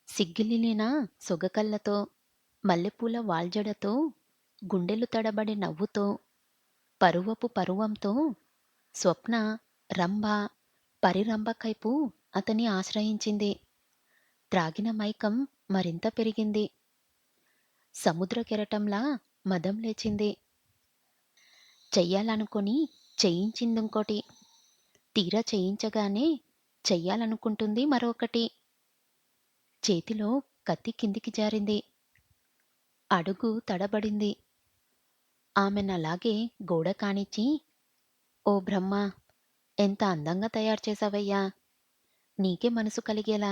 సిగ్గిలిలిన సొగకళ్ళతో, మల్లెపూల వాల్జడతో, గుండెలు తడబడే నవ్వుతో, పరువపు పరువంతో స్వప్న రంభ పరిరంభ కైపు అతని ఆశ్రయించింది. త్రాగిన మైకం మరింత పెరిగింది. సముద్ర కెరటంలా మదం లేచింది. చెయ్యాలనుకొని చేయించిందింకోటి. తీరా చేయించగానే చెయ్యాలనుకుంటుంది మరొకటి. చేతిలో కత్తి కిందికి జారింది. అడుగు తడబడింది. ఆమెనలాగే గోడ కానిచ్చి, ఓ బ్రహ్మా! ఎంత అందంగా తయారు చేశావయ్యా! నీకే మనసు కలిగేలా.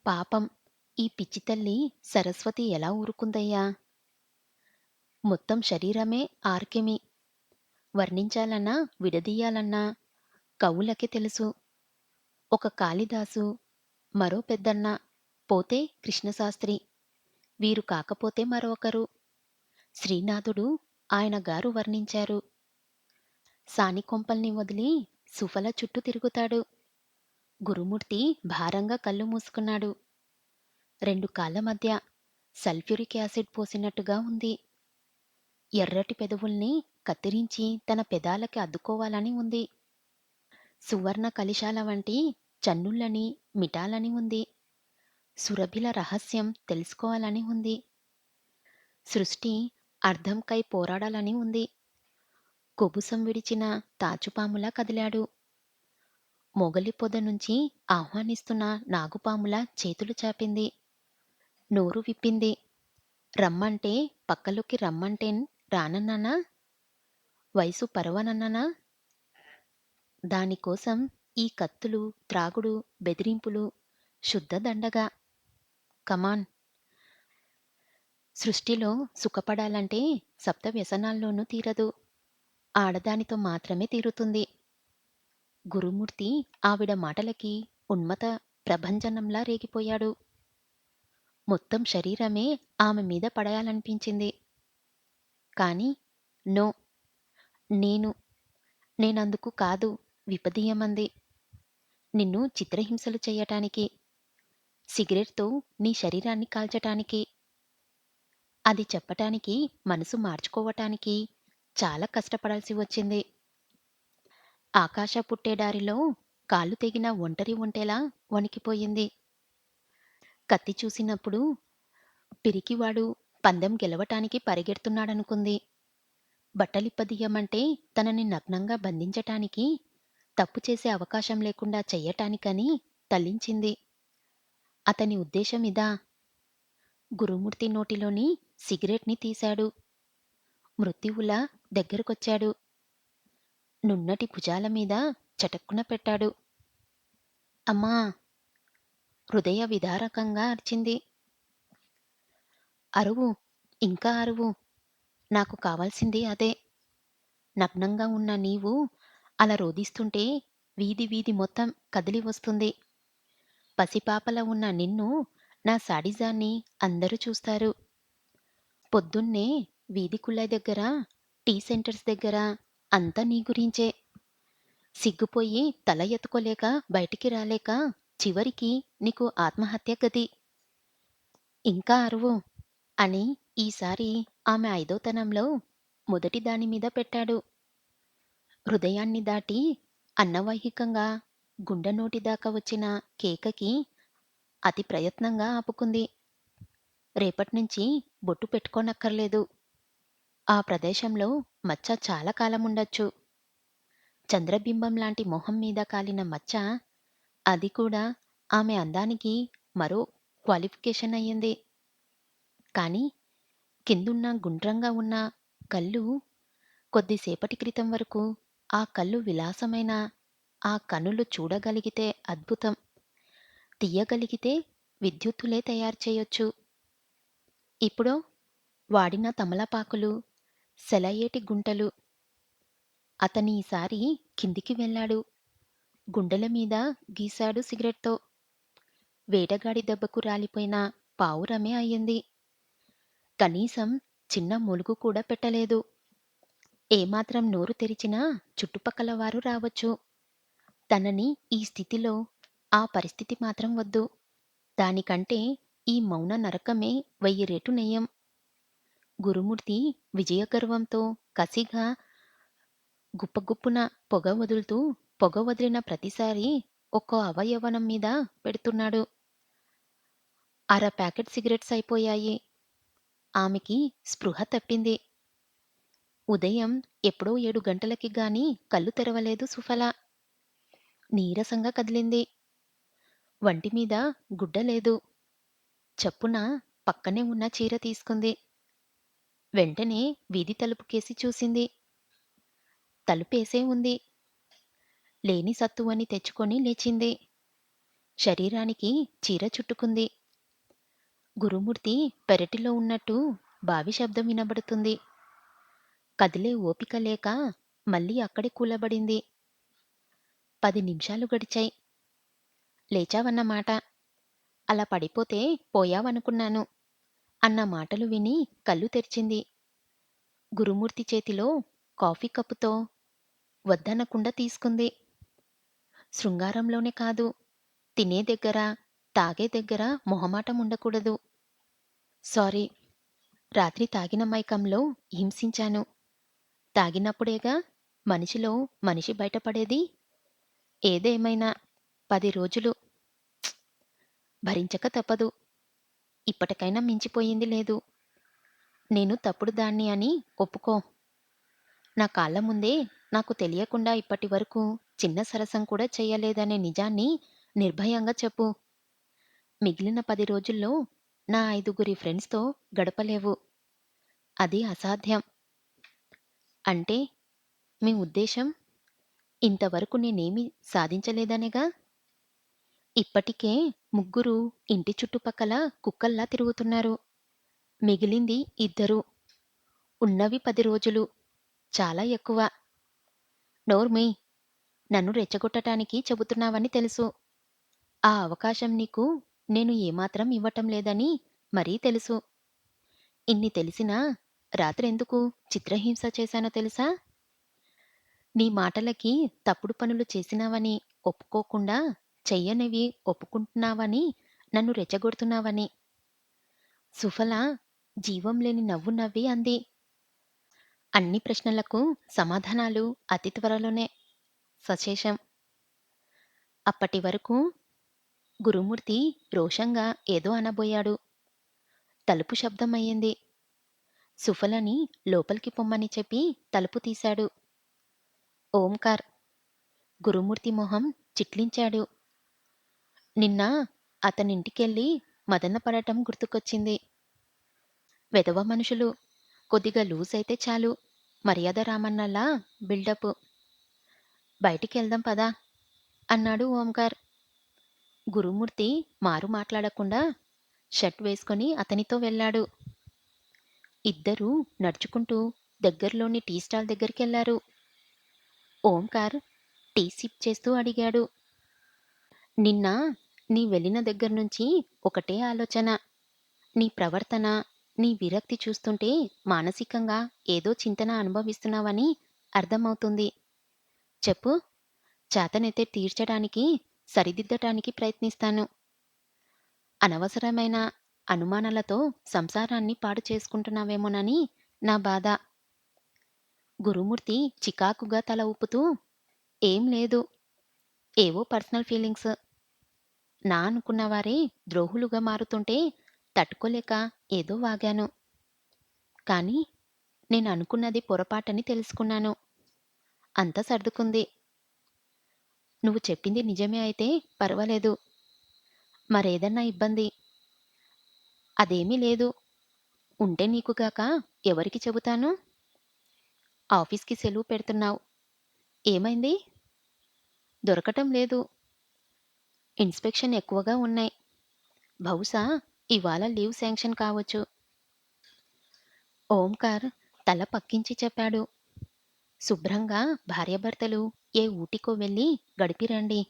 పాపం ఈ పిచ్చితల్లి సరస్వతి ఎలా ఊరుకుందయ్యా! మొత్తం శరీరమే ఆర్కెమి. వర్ణించాలన్నా, విడదీయాలన్నా కవులకి తెలుసు. ఒక కాళిదాసు, మరో పెద్దన్న, పోతే కృష్ణశాస్త్రి. వీరు కాకపోతే మరొకరు. శ్రీనాథుడు ఆయన గారు వర్ణించారు. సానికొంపల్ని వదిలి సుఫల చుట్టూ తిరుగుతాడు. గురుమూర్తి భారంగా కళ్ళు మూసుకున్నాడు. 2 కాళ్ళ మధ్య సల్ఫ్యూరిక్ యాసిడ్ పోసినట్టుగా ఉంది. ఎర్రటి పెదవుల్ని కత్తిరించి తన పెదాలకి అద్దుకోవాలని ఉంది. సువర్ణ కలిశాల వంటి చన్నుళ్ళని మిటాలని ఉంది. సురభిల రహస్యం తెలుసుకోవాలని ఉంది. సృష్టి అర్థంకై పోరాడాలని ఉంది. కొబుసం విడిచిన తాచుపాములా కదిలాడు. మొగలి పొద నుంచి ఆహ్వానిస్తున్న నాగుపాములా చేతులు చాపింది. నోరు విప్పింది. రమ్మంటే పక్కలోకి రమ్మంటేన్ రానన్నానా? వయసు పరవనన్నానా? దానికోసం ఈ కత్తులు, త్రాగుడు, బెదిరింపులు శుద్ధ దండగ. కమాన్. సృష్టిలో సుఖపడాలంటే సప్త వ్యసనాల్లోనూ తీరదు. ఆడదానితో మాత్రమే తీరుతుంది. గురుమూర్తి ఆవిడ మాటలకి ఉన్మత ప్రభంజనంలా రేగిపోయాడు. మొత్తం శరీరమే ఆమె మీద పడేయాలనిపించింది. కాని నో. నేను నేనందుకు కాదు విపదీయమంది. నిన్ను చిత్రహింసలు చెయ్యటానికి, సిగరెట్‌తో నీ శరీరాన్ని కాల్చటానికి. అది చెప్పటానికి మనసు మార్చుకోవటానికి చాలా కష్టపడాల్సి వచ్చింది. ఆకాశ పుట్టే దారిలో కాళ్ళు తెగిన ఒంటరి ఒంటెలా వణికిపోయింది. కత్తి చూసినప్పుడు పిరికివాడు పందెం గెలవటానికి పరిగెడుతున్నాడనుకుంది. బట్టలిప్పదీయమంటే తనని నగ్నంగా బంధించటానికి, తప్పు చేసే అవకాశం లేకుండా చెయ్యటానికని తల్లించింది. అతని ఉద్దేశం ఇదా? గురుమూర్తి నోటిలోని సిగరెట్‌ని తీశాడు. మృత్యువులా దగ్గరకొచ్చాడు. నున్నటి భుజాల మీద చటుక్కున పెట్టాడు. అమ్మా! హృదయ విదారకంగా అరిచింది. అరువు, ఇంకా అరువు. నాకు కావాల్సింది అదే. నగ్నంగా ఉన్న నీవు అలా రోదిస్తుంటే వీధి వీధి మొత్తం కదిలి వస్తుంది. పసిపాపలా ఉన్న నిన్ను, నా శాడిజాన్ని అందరూ చూస్తారు. పొద్దున్నే వీధి కుళాయి దగ్గర, టీ సెంటర్స్ దగ్గర అంతా నీ గురించే. సిగ్గుపోయి తల ఎత్తుకోలేక బయటికి రాలేక చివరికి నీకు ఆత్మహత్య గతి. ఇంకా అరువు అని ఈసారి ఆమె ఐదోతనంలో మొదటి దాని మీద పెట్టాడు. హృదయాన్ని దాటి అన్నవైహికంగా గుండెనోటి దాకా వచ్చిన కేకకి అతి ప్రయత్నంగా ఆపుకుంది. రేపట్నుంచి బొట్టు పెట్టుకోనక్కర్లేదు. ఆ ప్రదేశంలో మచ్చ చాలా కాలముండొచ్చు. చంద్రబింబం లాంటి మొహం మీద కాలిన మచ్చ, అది కూడా ఆమె అందానికి మరో క్వాలిఫికేషన్ అయ్యింది. కాని కిందున్న గుండ్రంగా ఉన్న కళ్ళు, కొద్దిసేపటి క్రితం వరకు ఆ కళ్ళు విలాసమైన ఆ కనులు చూడగలిగితే అద్భుతం. తీయగలిగితే విద్యుత్తులే తయారు చేయొచ్చు. ఇప్పుడో వాడిన తమలపాకులు, సెలయేటి గుంటలు. అతని ఈసారి కిందికి వెళ్ళాడు. గుండెల మీద గీశాడు సిగరెట్‌తో. వేటగాడి దెబ్బకు రాలిపోయిన పావురమే అయ్యింది. కనీసం చిన్న మూలుగు కూడా పెట్టలేదు. ఏమాత్రం నోరు తెరిచినా చుట్టుపక్కల వారు రావచ్చు. తనని ఈ స్థితిలో, ఆ పరిస్థితి మాత్రం వద్దు. దానికంటే ఈ మౌన నరకమే 1000 రెట్లు నయం. గురుమూర్తి విజయగర్వంతో కసిగా గుప్పున పొగ వదిలిన ప్రతిసారీ ఒక్కో అవయవనం మీద పెడుతున్నాడు. అర ప్యాకెట్ సిగరెట్స్ అయిపోయాయి. ఆమెకి స్పృహ తప్పింది. ఉదయం ఎప్పుడో 7 గంటలకి గాని కళ్ళు తెరవలేదు సుఫల. నీరసంగా కదిలింది. వంటిమీద గుడ్డ లేదు. చప్పున పక్కనే ఉన్న చీర తీసుకుంది. వెంటనే వీధి తలుపుకేసి చూసింది. తలుపేసే ఉంది. లేని సత్తువని తెచ్చుకొని లేచింది. శరీరానికి చీర చుట్టుకుంది. గురుమూర్తి పెరటిలో ఉన్నట్టు బావి శబ్దం వినబడుతుంది. కదిలే ఓపిక లేక మళ్ళీ అక్కడే కూలబడింది. 10 నిమిషాలు గడిచాయి. లేచావన్నమాట. అలా పడిపోతే పోయావనుకున్నాను అన్న మాటలు విని కళ్ళు తెరిచింది. గురుమూర్తి చేతిలో కాఫీ కప్పుతో వద్దనకుండా తీసుకుంది. శృంగారంలోనే కాదు, తినే దగ్గర, తాగే దగ్గర మొహమాటం ఉండకూడదు. సారీ, రాత్రి తాగిన మైకంలో హింసించాను. తాగినప్పుడేగా మనిషిలో మనిషి బయటపడేది. ఏదేమైనా 10 రోజులు భరించక తప్పదు. ఇప్పటికైనా మించిపోయింది లేదు. నేను తప్పుడు దాన్ని అని ఒప్పుకో. నా కాళ్ళ ముందే నాకు తెలియకుండా ఇప్పటివరకు చిన్న సరసం కూడా చెయ్యలేదనే నిజాన్ని నిర్భయంగా చెప్పు. మిగిలిన 10 రోజుల్లో నా 5గురి ఫ్రెండ్స్‌తో గడపలేవు. అది అసాధ్యం. అంటే మీ ఉద్దేశం ఇంతవరకు నేనేమీ సాధించలేదనేగా? ఇప్పటికే ముగ్గురు ఇంటి చుట్టుపక్కల కుక్కల్లా తిరుగుతున్నారు. మిగిలింది 2. ఉన్నవి 10 రోజులు. చాలా ఎక్కువ. నోర్ముయ్. నన్ను రెచ్చగొట్టటానికి చెబుతున్నావని తెలుసు. ఆ అవకాశం నీకు నేను ఏమాత్రం ఇవ్వటం లేదని మరీ తెలుసు. ఇన్ని తెలిసినా రాత్రెందుకు చిత్రహింస చేశానో తెలుసా? నీ మాటలకి తప్పుడు పనులు చేసినావని ఒప్పుకోకుండా, చెయ్యనివి ఒప్పుకుంటున్నావని నన్ను రెచ్చగొడుతున్నావని. సుఫల జీవం లేని నవ్వు నవ్వి అంది. అన్ని ప్రశ్నలకు సమాధానాలు అతి త్వరలోనే సశేషం. అప్పటి వరకు గురుమూర్తి రోషంగా ఏదో అనబోయాడు. తలుపు శబ్దమయ్యింది. సుఫలని లోపలికి పొమ్మని చెప్పి తలుపు తీశాడు. ఓంకార్ గురుమూర్తి మొహం చిట్లించాడు. నిన్న అతనింటికెళ్ళి మదనపడటం గుర్తుకొచ్చింది. వెధవ మనుషులు కొద్దిగా లూజ్ అయితే చాలు మర్యాద రామన్నలా బిల్డప్. బయటికెళ్దాం పదా అన్నాడు ఓంకార్. గురుమూర్తి మారు మాట్లాడకుండా షర్ట్ వేసుకొని అతనితో వెళ్ళాడు. ఇద్దరూ నడుచుకుంటూ దగ్గరలోని టీ స్టాల్ దగ్గరికెళ్లారు. ఓంకార్ టీ సిప్ చేస్తూ అడిగాడు. నిన్న నీ వెళ్ళిన దగ్గర్నుంచి ఒకటే ఆలోచన. నీ ప్రవర్తన, నీ విరక్తి చూస్తుంటే మానసికంగా ఏదో చింతన అనుభవిస్తున్నావని అర్థమవుతుంది. చెప్పు. చేతనైతే తీర్చడానికి, సరిదిద్దటానికి ప్రయత్నిస్తాను. అనవసరమైన అనుమానాలతో సంసారాన్ని పాడు చేసుకుంటున్నావేమోనని నా బాధ. గురుమూర్తి చికాకుగా తల ఊపుతూ ఏం లేదు. ఏవో పర్సనల్ ఫీలింగ్స్. నా అనుకున్నవారే ద్రోహులుగా మారుతుంటే తట్టుకోలేక ఏదో వాగాను. కానీ నేననుకున్నది పొరపాటని తెలుసుకున్నాను. అంతా సర్దుకుంది. నువ్వు చెప్పింది నిజమే అయితే పర్వాలేదు. మరేదన్నా ఇబ్బంది? అదేమీ లేదు. ఉంటే నీకు గాక ఎవరికి చెబుతాను? ఆఫీస్‌కి సెలవు పెడుతున్నావు. ఏమైంది? దొరకటం లేదు. ఇన్స్‌పెక్షన్ ఎక్కువగా ఉన్నాయి. బహుశా ఇవాళ లీవ్ శాంక్షన్ కావచ్చు. ఓంకార్ తల పక్కించి చెప్పాడు. శుభ్రంగా భార్యాభర్తలు ఏ ఊటికో వెళ్ళి గడిపిరండి.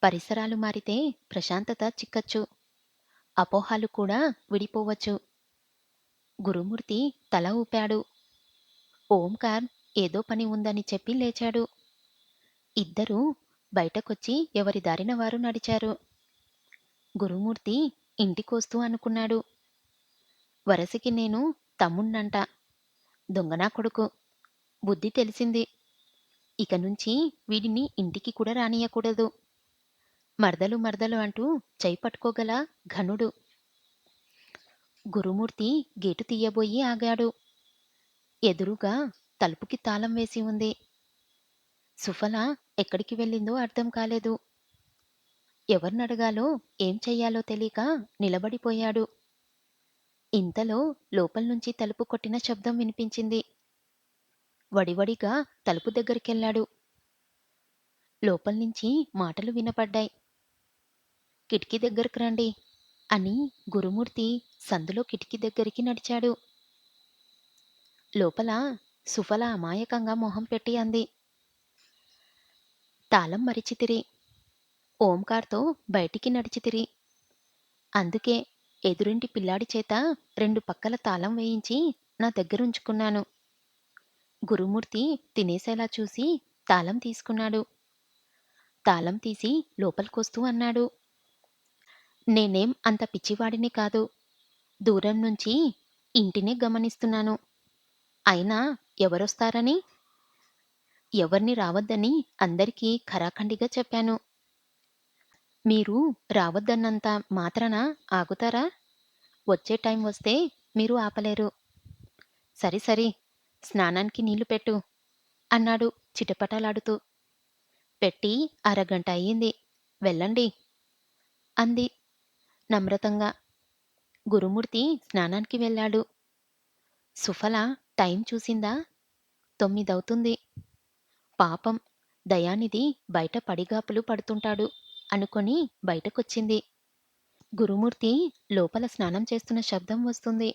పరిసరాలు మారితే ప్రశాంతత చిక్కచ్చు. అపోహలు కూడా విడిపోవచ్చు. గురుమూర్తి తల ఊపాడు. ఓంకార్ ఏదో పని ఉందని చెప్పి లేచాడు. ఇద్దరూ బయటకొచ్చి ఎవరి దారిన వారు నడిచారు. గురుమూర్తి ఇంటికొస్తూ అనుకున్నాడు. వరసకి నేను తమ్ముణ్ణంట. దొంగనా కొడుకు. బుద్ధి తెలిసింది. ఇక నుంచి వీడిని ఇంటికి కూడా రానియ్యకూడదు. మరదలు మరదలు అంటూ చెయ్యి పట్టుకోగల ఘనుడు. గురుమూర్తి గేటు తీయబోయి ఆగాడు. ఎదురుగా తలుపుకి తాళం వేసి ఉంది. సుఫల ఎక్కడికి వెళ్ళిందో అర్థం కాలేదు. ఎవర్నడగాలో ఏం చెయ్యాలో తెలీక నిలబడిపోయాడు. ఇంతలో లోపల్నుంచి తలుపు కొట్టిన శబ్దం వినిపించింది. వడివడిగా తలుపు దగ్గరికెళ్ళాడు. లోపల్నించి మాటలు వినపడ్డాయి. కిటికీ దగ్గరకు రండి అని గురుమూర్తి సందులో కిటికీ దగ్గరికి నడిచాడు. లోపల సుఫల అమాయకంగా మొహం పెట్టి అంది. తాళం మరిచితిరి. ఓంకార్తో బయటికి నడిచితిరి. అందుకే ఎదురింటి పిల్లాడి చేత 2 పక్కల తాళం వేయించి నా దగ్గరుంచుకున్నాను. గురుమూర్తి తినేసేలా చూసి తాళం తీసుకున్నాడు. తాళం తీసి లోపలికొస్తూ అన్నాడు. నేనేం అంత పిచ్చివాడిని కాదు. దూరం నుంచి ఇంటినే గమనిస్తున్నాను. అయినా ఎవరొస్తారని? ఎవర్ని రావద్దని అందరికీ ఖరాఖండిగా చెప్పాను. మీరు రావద్దన్నంత మాత్రాన ఆగుతారా? వచ్చే టైం వస్తే మీరు ఆపలేరు. సరి సరి స్నానానికి నీళ్లు పెట్టు అన్నాడు చిటపటలాడుతూ. పెట్టి అరగంట అయ్యింది. వెళ్ళండి అంది నమ్రతంగా. గురుమూర్తి స్నానానికి వెళ్ళాడు. సుఫల టైం చూసిందా? 9 పాపం దయానిధి బయట పడిగాపులు పడుతుంటాడు అనుకొని బయటకొచ్చింది. గురుమూర్తి లోపల స్నానం చేస్తున్న శబ్దం వస్తుంది.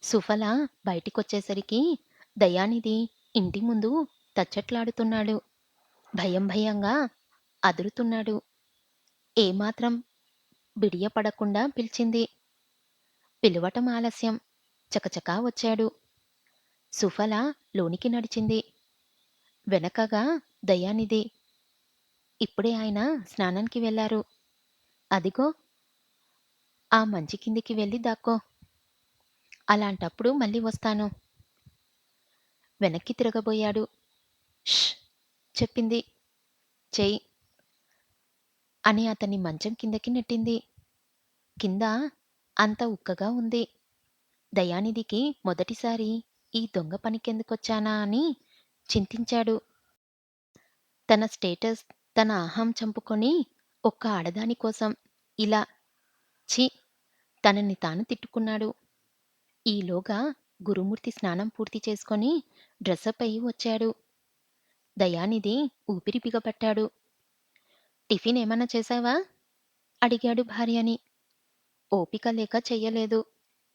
సుఫల బయటికొచ్చేసరికి దయానిధి ఇంటి ముందు తచ్చట్లాడుతున్నాడు. భయం భయంగా అదురుతున్నాడు. ఏమాత్రం బిడియపడకుండా పిలిచింది. పిలవటం ఆలస్యం. చకచకా వచ్చాడు. సుఫల లోనికి నడిచింది. వెనకగా దయానిధి. ఇప్పుడే ఆయన స్నానానికి వెళ్లారు. అదిగో ఆ మంచి కిందికి వెళ్ళి దాక్కో. అలాంటప్పుడు మళ్ళీ వస్తాను. వెనక్కి తిరగబోయాడు. ష్ చెప్పింది. చెయ్ అని అతన్ని మంచం కిందకి నెట్టింది. కింద అంత ఉక్కగా ఉంది. దయానిధికి మొదటిసారి ఈ దొంగ పనికెందుకొచ్చానా అని చింతించాడు. తన స్టేటస్, తన అహం చంపుకొని ఒక్క ఆడదాని కోసం ఇలా ఛీ! తనని తాను తిట్టుకున్నాడు. ఈలోగా గురుమూర్తి స్నానం పూర్తి చేసుకొని డ్రెస్సప్ అయి వచ్చాడు. దయానిధి ఊపిరి బిగపట్టాడు. టిఫిన్ ఏమన్నా చేశావా? అడిగాడు భార్యని. ఓపిక లేక చెయ్యలేదు.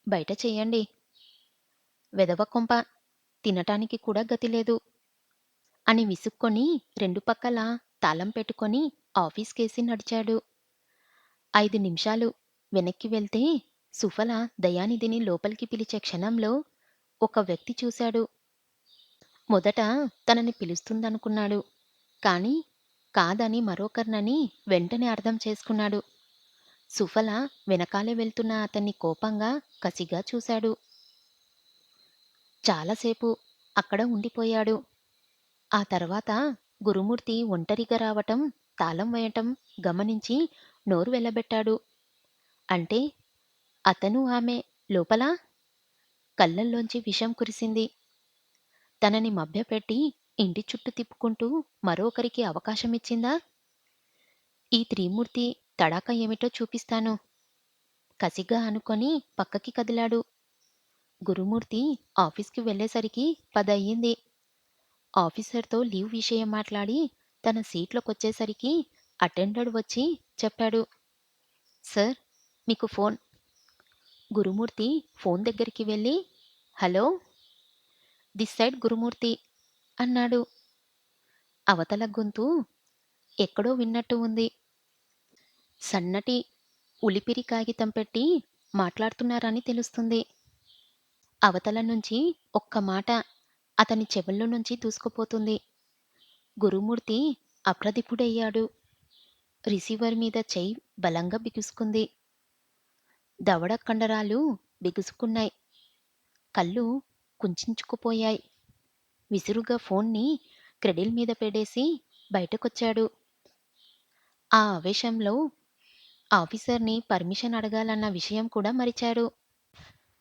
బయట చెయ్యండి. వెధవ కొంప. తినటానికి కూడా గతిలేదు అని విసుక్కొని రెండు పక్కలా తాళం పెట్టుకొని ఆఫీస్‌కేసి నడిచాడు. 5 నిమిషాలు వెనక్కి వెళ్తే సుఫల దయానిధిని లోపలికి పిలిచే క్షణంలో ఒక వ్యక్తి చూశాడు. మొదట తనని పిలుస్తుందనుకున్నాడు. కానీ కాదని మరొకర్నని వెంటనే అర్థం చేసుకున్నాడు. సుఫల వెనకాలే వెళ్తున్న అతన్ని కోపంగా, కసిగా చూశాడు. చాలాసేపు అక్కడ ఉండిపోయాడు. ఆ తర్వాత గురుమూర్తి ఒంటరిగా రావటం, తాళం వేయటం గమనించి నోరు వెళ్ళబెట్టాడు. అంటే అతను ఆమె లోపల? కళ్ళల్లోంచి విషం కురిసింది. తనని మభ్యపెట్టి ఇంటి చుట్టూ తిప్పుకుంటూ మరొకరికి అవకాశమిచ్చిందా? ఈ త్రిమూర్తి తడాఖా ఏమిటో చూపిస్తాను. కసిగా అనుకొని పక్కకి కదిలాడు. గురుమూర్తి ఆఫీస్‌కి వెళ్ళేసరికి 10 అయ్యింది. ఆఫీసర్‌తో లీవ్ విషయం మాట్లాడి తన సీట్లోకొచ్చేసరికి అటెండర్ వచ్చి చెప్పాడు. సార్ మీకు ఫోన్. గురుమూర్తి ఫోన్ దగ్గరికి వెళ్ళి హలో! దిస్ సైడ్ గురుమూర్తి అన్నాడు. అవతల గొంతు ఎక్కడో విన్నట్టు ఉంది. సన్నటి ఉలిపిరి కాగితం పెట్టి మాట్లాడుతున్నారని తెలుస్తుంది. అవతల నుంచి ఒక్క మాట అతని చెవుల్లో నుంచి దూసుకుపోతుంది. గురుమూర్తి అప్రదిపుడయ్యాడు. రిసీవర్ మీద చెయ్యి బలంగా బిగుసుకుంది. దవడ కండరాలు బిగుసుకున్నాయి. కళ్ళు కుంచించుకుపోయాయి. విసురుగా ఫోన్ని క్రెడిల్ మీద పెడేసి బయటకొచ్చాడు. ఆ ఆవేశంలో ఆఫీసర్‌ని పర్మిషన్ అడగాలన్న విషయం కూడా మరిచాడు.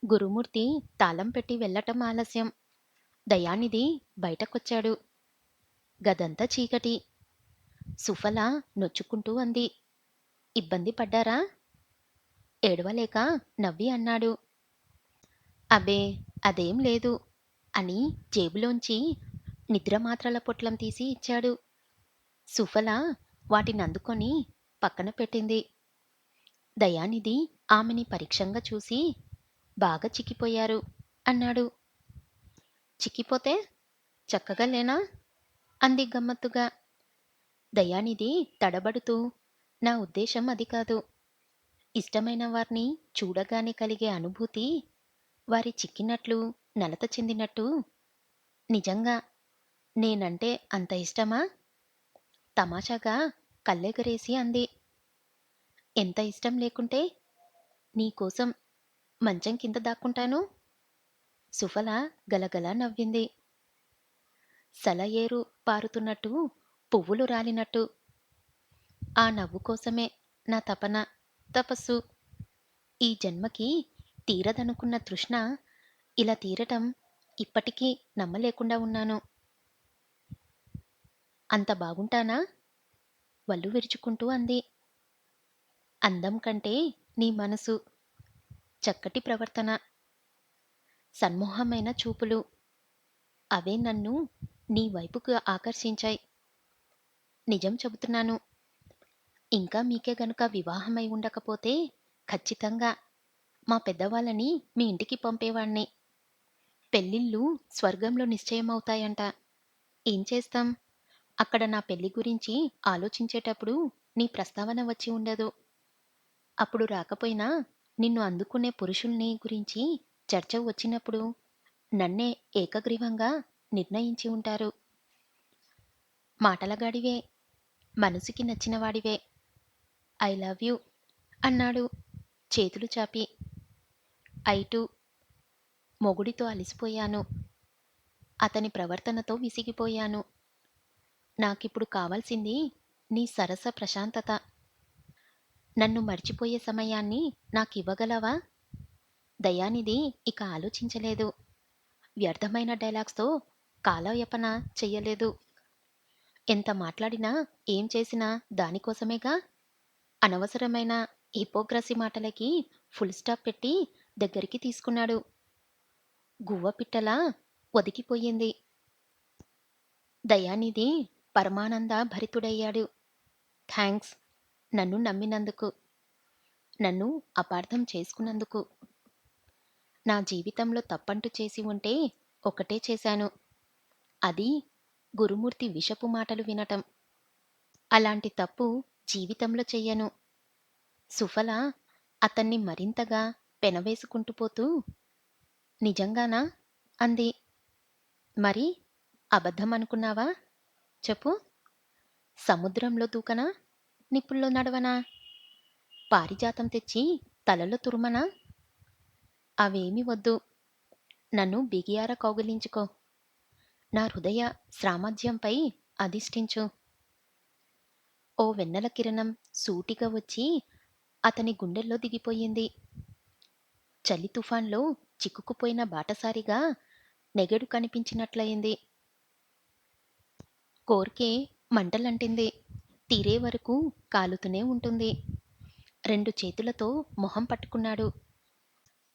గురుమూర్తి తాళం పెట్టి వెళ్ళటం ఆలస్యం. దయానిధి బయటకొచ్చాడు. గదంతా చీకటి. సుఫల నొచ్చుకుంటూ అంది. ఇబ్బంది పడ్డారా? ఏడవలేక నవ్వి అన్నాడు. అబే అదేం లేదు అని జేబులోంచి నిద్రమాత్రల పొట్లం తీసి ఇచ్చాడు. సుఫల వాటినందుకొని పక్కన పెట్టింది. దయానిధి ఆమెని పరీక్షంగా చూసి బాగా చిక్కిపోయారు అన్నాడు. చిక్కిపోతే చక్కగా లేనా? అంది గమ్మత్తుగా. దయానిధి తడబడుతూ నా ఉద్దేశం అది కాదు. ఇష్టమైన వారిని చూడగానే కలిగే అనుభూతి వారి చిక్కినట్లు, నలత చెందినట్టు నిజంగా నేనంటే అంత ఇష్టమా? తమాషాగా కళ్ళెగరేసి అంది. ఎంత ఇష్టం లేకుంటే నీకోసం మంచం కింద దాక్కుంటాను. సుఫల గలగలా నవ్వింది. సెలయేరు పారుతున్నట్టు, పువ్వులు రాలినట్టు. ఆ నవ్వు కోసమే నా తపన, తపస్సు. ఈ జన్మకి తీరదనుకున్న తృష్ణ ఇలా తీరటం ఇప్పటికీ నమ్మలేకుండా ఉన్నాను. అంత బాగుంటానా? వళ్ళు విరుచుకుంటూ అంది. అందం కంటే నీ మనసు, చక్కటి ప్రవర్తన, సన్మోహమైన చూపులు అవే నన్ను నీ వైపుకు ఆకర్షించాయి. నిజం చెబుతున్నాను. ఇంకా మీకే గనుక వివాహమై ఉండకపోతే ఖచ్చితంగా మా పెద్దవాళ్ళని మీ ఇంటికి పంపేవాణ్ణి. పెళ్ళిళ్ళు స్వర్గంలో నిశ్చయమవుతాయంట. ఏం చేస్తాం? అక్కడ నా పెళ్లి గురించి ఆలోచించేటప్పుడు నీ ప్రస్తావన వచ్చి ఉండదు. అప్పుడు రాకపోయినా నిన్ను అందుకునే పురుషుల్ని గురించి చర్చ వచ్చినప్పుడు నన్నే ఏకగ్రీవంగా నిర్ణయించి ఉంటారు. మాటలగాడివే, మనసుకి నచ్చినవాడివే. ఐ లవ్ యూ అన్నాడు చేతులు చాపి. I too. మొగుడితో అలిసిపోయాను. అతని ప్రవర్తనతో విసిగిపోయాను. నాకిప్పుడు కావాల్సింది నీ సరస ప్రశాంతత. నన్ను మర్చిపోయే సమయాన్ని నాకివ్వగలవా? దయానిధి ఇక ఆలోచించలేదు. వ్యర్థమైన డైలాగ్స్‌తో కాలయాపన చెయ్యలేదు. ఎంత మాట్లాడినా, ఏం చేసినా దానికోసమేగా. అనవసరమైన హిపోక్రసీ మాటలకి ఫుల్ స్టాప్ పెట్టి దగ్గరికి తీసుకున్నాడు. గువ్వపిట్టలా ఒదిగిపోయింది. దయానిధి పరమానంద భరితుడయ్యాడు. థాంక్స్. నన్ను నమ్మినందుకు. నన్ను అపార్థం చేసుకున్నందుకు. నా జీవితంలో తప్పంటూ చేసి ఉంటే ఒకటే చేశాను. అది గురుమూర్తి విషపు మాటలు వినటం. అలాంటి తప్పు జీవితంలో చెయ్యను. సుఫల అతన్ని మరింతగా పెనవేసుకుంటూ పోతూ, నిజంగానా? అంది. మరి అబద్ధమనుకున్నావా? చెప్పు. సముద్రంలో దూకనా? నిప్పుల్లో నడవనా? పారిజాతం తెచ్చి తలలో తురుమనా? అవేమీ వద్దు. నన్ను బిగియార కౌగిలించుకో. నా హృదయ సామ్రాజ్యంపై అధిష్ఠించు. ఓ వెన్నెల కిరణం సూటిగా వచ్చి అతని గుండెల్లో దిగిపోయింది. చలి తుఫాన్లో చిక్కుకుపోయిన బాటసారిగా నెగెడు కనిపించినట్లయింది. కోర్కె మంటలంటింది. తీరే వరకు కాలుతూనే ఉంటుంది. 2 చేతులతో మొహం పట్టుకున్నాడు.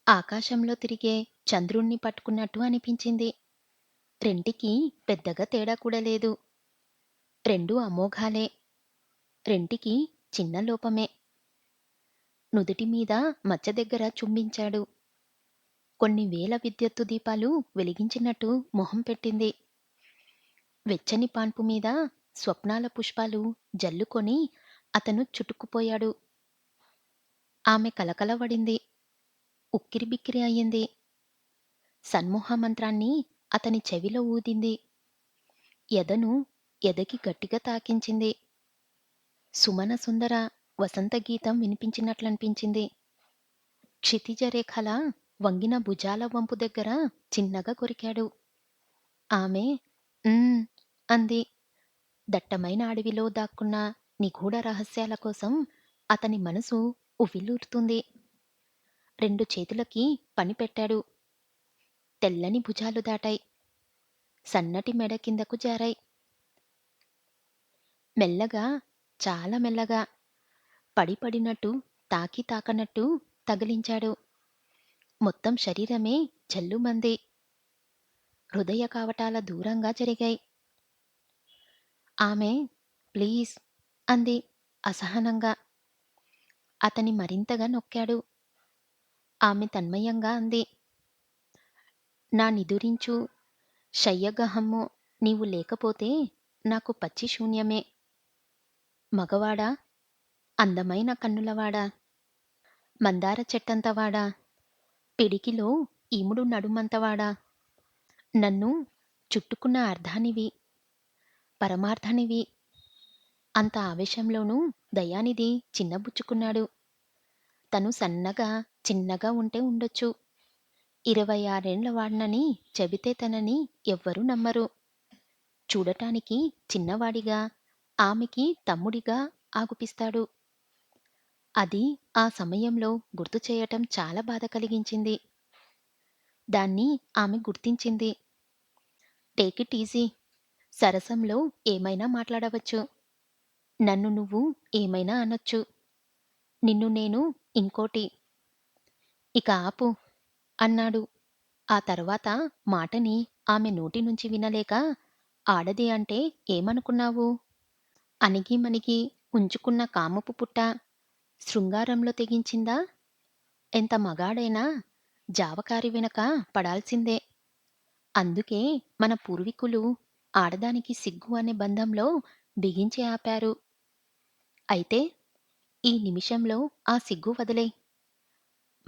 ఆకాశంలో తిరిగే చంద్రుణ్ణి పట్టుకున్నట్టు అనిపించింది. రెంటికి పెద్దగా తేడా కూడా లేదు. రెండూ అమోఘాలే. రెంటికి చిన్న లోపమే. నుదిటి మీద మచ్చ దగ్గర చుంబించాడు. కొన్ని వేల విద్యుత్తు దీపాలు వెలిగించినట్టు మొహం పెట్టింది. వెచ్చని పాన్పు మీద స్వప్నాల పుష్పాలు జల్లుకొని అతను చుట్టుకుపోయాడు. ఆమె కలకలవడింది. ఉక్కిరిబిక్కిరి అయ్యింది. సన్మోహ మంత్రాన్ని అతని చెవిలో ఊదింది. ఎదను ఎదకి గట్టిగా తాకించింది. సుమన సుందర వసంత గీతం వినిపించినట్లనిపించింది. క్షితిజ రేఖల వంగిన భుజాల వంపు దగ్గర చిన్నగా కొరికాడు. ఆమె "ఉమ్" అంది. దట్టమైన అడవిలో దాక్కున్న నిగూఢ రహస్యాల కోసం అతని మనసు ఉవ్విళ్ళూరుతుంది. 2 చేతులకి పని పెట్టాడు. తెల్లని భుజాలు దాటాయి. సన్నటి మెడ కిందకు జారాయి. మెల్లగా, చాలా మెల్లగా, పడినట్టు, తాకనట్టు తగిలించాడు. మొత్తం శరీరమే జల్లుమంది. హృదయ కవాటాల దూరంగా జరిగాయి. ఆమె ప్లీజ్ అంది అసహనంగా. అతని మరింతగా నొక్కాడు. ఆమె తన్మయంగా అంది. నా నిదురించు శయ్యగహమ్ము నీవు లేకపోతే నాకు పచ్చి శూన్యమే. మగవాడా, అందమైన కన్నులవాడా, మందార చెట్టంతవాడా, పిడికిలో ఈముడు నడుమంతవాడా, నన్ను చుట్టుకున్న అర్ధానివి, పరమార్థానివి. అంత ఆవేశంలోనూ దయానిధి చిన్నబుచ్చుకున్నాడు. తను సన్నగా, చిన్నగా ఉంటే ఉండొచ్చు. 26 వాడ్నని చెబితే తనని ఎవ్వరూ నమ్మరు. చూడటానికి చిన్నవాడిగా, ఆమెకి తమ్ముడిగా ఆగుపిస్తాడు. అది ఆ సమయంలో గుర్తు చేయటం చాలా బాధ కలిగించింది. దాన్ని ఆమె గుర్తించింది. Take it easy. సరసంలో ఏమైనా మాట్లాడవచ్చు. నన్ను నువ్వు ఏమైనా అనొచ్చు. నిన్ను నేను ఇంకోటి. ఇక ఆపు అన్నాడు. ఆ తర్వాత మాటని ఆమె నోటి నుంచి వినలేక, ఆడది అంటే ఏమనుకున్నావు? అణిగిమణిగి ఉంచుకున్న కామపు పుట్ట శృంగారంలో తెగించిందా? ఎంత మగాడైనా జావకారి వెనక పడాల్సిందే. అందుకే మన పూర్వీకులు ఆడదానికి సిగ్గు అనే బంధంలో బిగించి ఆపారు. అయితే ఈ నిమిషంలో ఆ సిగ్గు వదిలేయ్.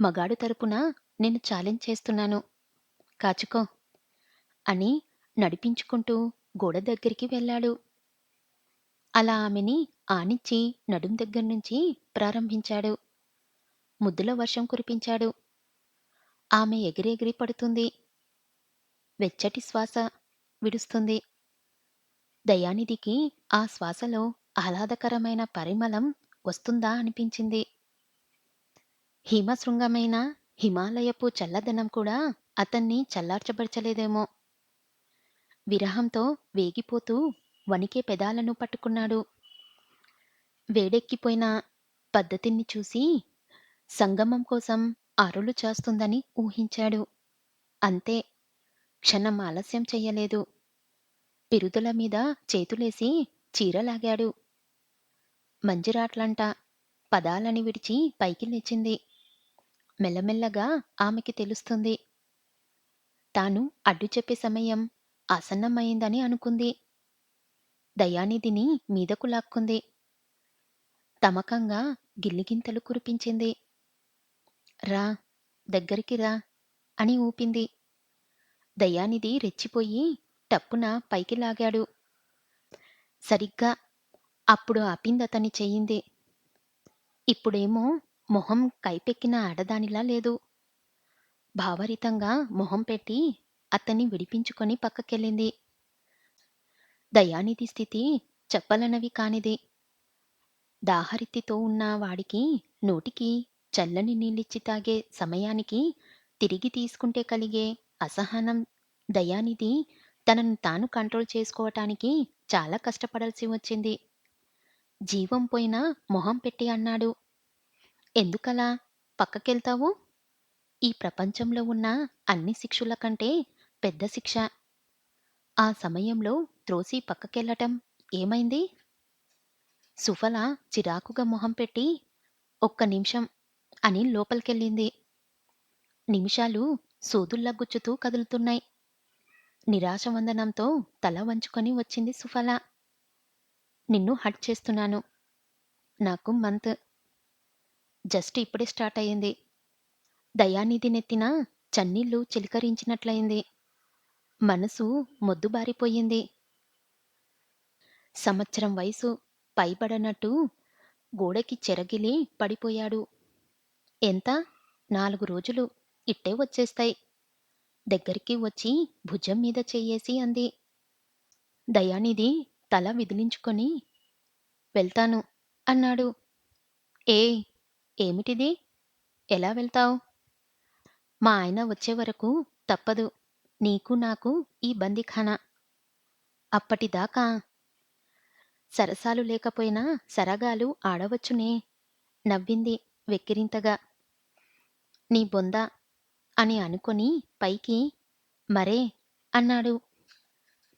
మగాడు తరపున నిన్ను ఛాలెంజ్ చేస్తున్నాను. కాచుకో అని నడిపించుకుంటూ గోడ దగ్గరికి వెళ్ళాడు. అలా ఆమెని ఆనించి నడుం దగ్గర్నుంచి ప్రారంభించాడు. ముద్దుల వర్షం కురిపించాడు. ఆమె ఎగిరెగిరి పడుతుంది. వెచ్చటి శ్వాస విడుస్తుంది. దయానిధికి ఆ శ్వాసలో ఆహ్లాదకరమైన పరిమళం వస్తుందా అనిపించింది. హిమశృంగమైన హిమాలయపు చల్లదనం కూడా అతన్ని చల్లార్చబరచలేదేమో. విరహంతో వేగిపోతూ వణికే పెదాలను పట్టుకున్నాడు. వేడెక్కిపోయిన పద్ధతిని చూసి సంగమం కోసం అరులు చాస్తుందని ఊహించాడు. అంతే. క్షణం ఆలస్యం చెయ్యలేదు. పిరుదుల మీద చేతులేసి చీరలాగాడు. మంజిరాట్లంట పదాలని విడిచి పైకి లేచింది. మెల్లమెల్లగా ఆమెకి తెలుస్తుంది. తాను అడ్డు చెప్పే సమయం ఆసన్నమయిందని అనుకుంది. దయానిధిని మీదకు లాక్కుంది. తమకంగా గిల్లిగింతలు కురిపించింది. రా, దగ్గరికి రా అని ఊపింది. దయానిధి రెచ్చిపోయి టప్పున పైకి లాగాడు. సరిగ్గా అప్పుడు ఆపిందతని చెయ్యింది. ఇప్పుడేమో మొహం కైపెక్కిన ఆడదానిలా లేదు. భావరితంగా మొహం పెట్టి అతన్ని విడిపించుకొని పక్కకెళ్ళింది. దయానిధి స్థితి చెప్పలనవి కానిది. దాహరితితో ఉన్న వాడికి నోటికి చల్లని నీళ్ళిచ్చి తాగే సమయానికి తిరిగి తీసుకుంటే కలిగే అసహనం దయానిధి తనను తాను కంట్రోల్ చేసుకోవటానికి చాలా కష్టపడాల్సి వచ్చింది. జీవం పోయిన మొహం పెట్టి అన్నాడు. ఎందుకలా పక్కకెళ్తావు? ఈ ప్రపంచంలో ఉన్న అన్ని శిక్షల కంటే పెద్ద శిక్ష. ఆ సమయంలో త్రోసి పక్కకెళ్ళటం ఏమైంది? సుఫల చిరాకుగా మొహం పెట్టి ఒక్క నిమిషం అని లోపలికెళ్ళింది. నిమిషాలు సూదుల్లా గుచ్చుతూ కదులుతున్నాయి. నిరాశవందనంతో తల వంచుకొని వచ్చింది సుఫల. నిన్ను హర్ట్ చేస్తున్నాను. నాకు మంత్. జస్ట్ ఇప్పుడే స్టార్ట్ అయింది. దయానిధి నెత్తిన చన్నీళ్లు చిలకరించినట్లయింది. మనసు మొద్దుబారిపోయింది. సంవత్సరం వయసు పైబడనట్టు గోడకి చెరగిలి పడిపోయాడు. ఎంత? 4 రోజులు. ఇట్టే వచ్చేస్తాయి. దగ్గరికి వచ్చి భుజం మీద చెయ్యేసి అంది. దయానిధి తల విదిలించుకొని వెళ్తాను అన్నాడు. ఏయ్! ఏమిటిది? ఎలా వెళ్తావ్? మా ఆయన వచ్చే వరకు తప్పదు. నీకు నాకు ఈ బందీఖానా. అప్పటిదాకా సరసాలు లేకపోయినా సరగాలు ఆడవచ్చునే నవ్వింది వెక్కిరింతగా. నీ బొంద అని అనుకొని పైకి మరే అన్నాడు.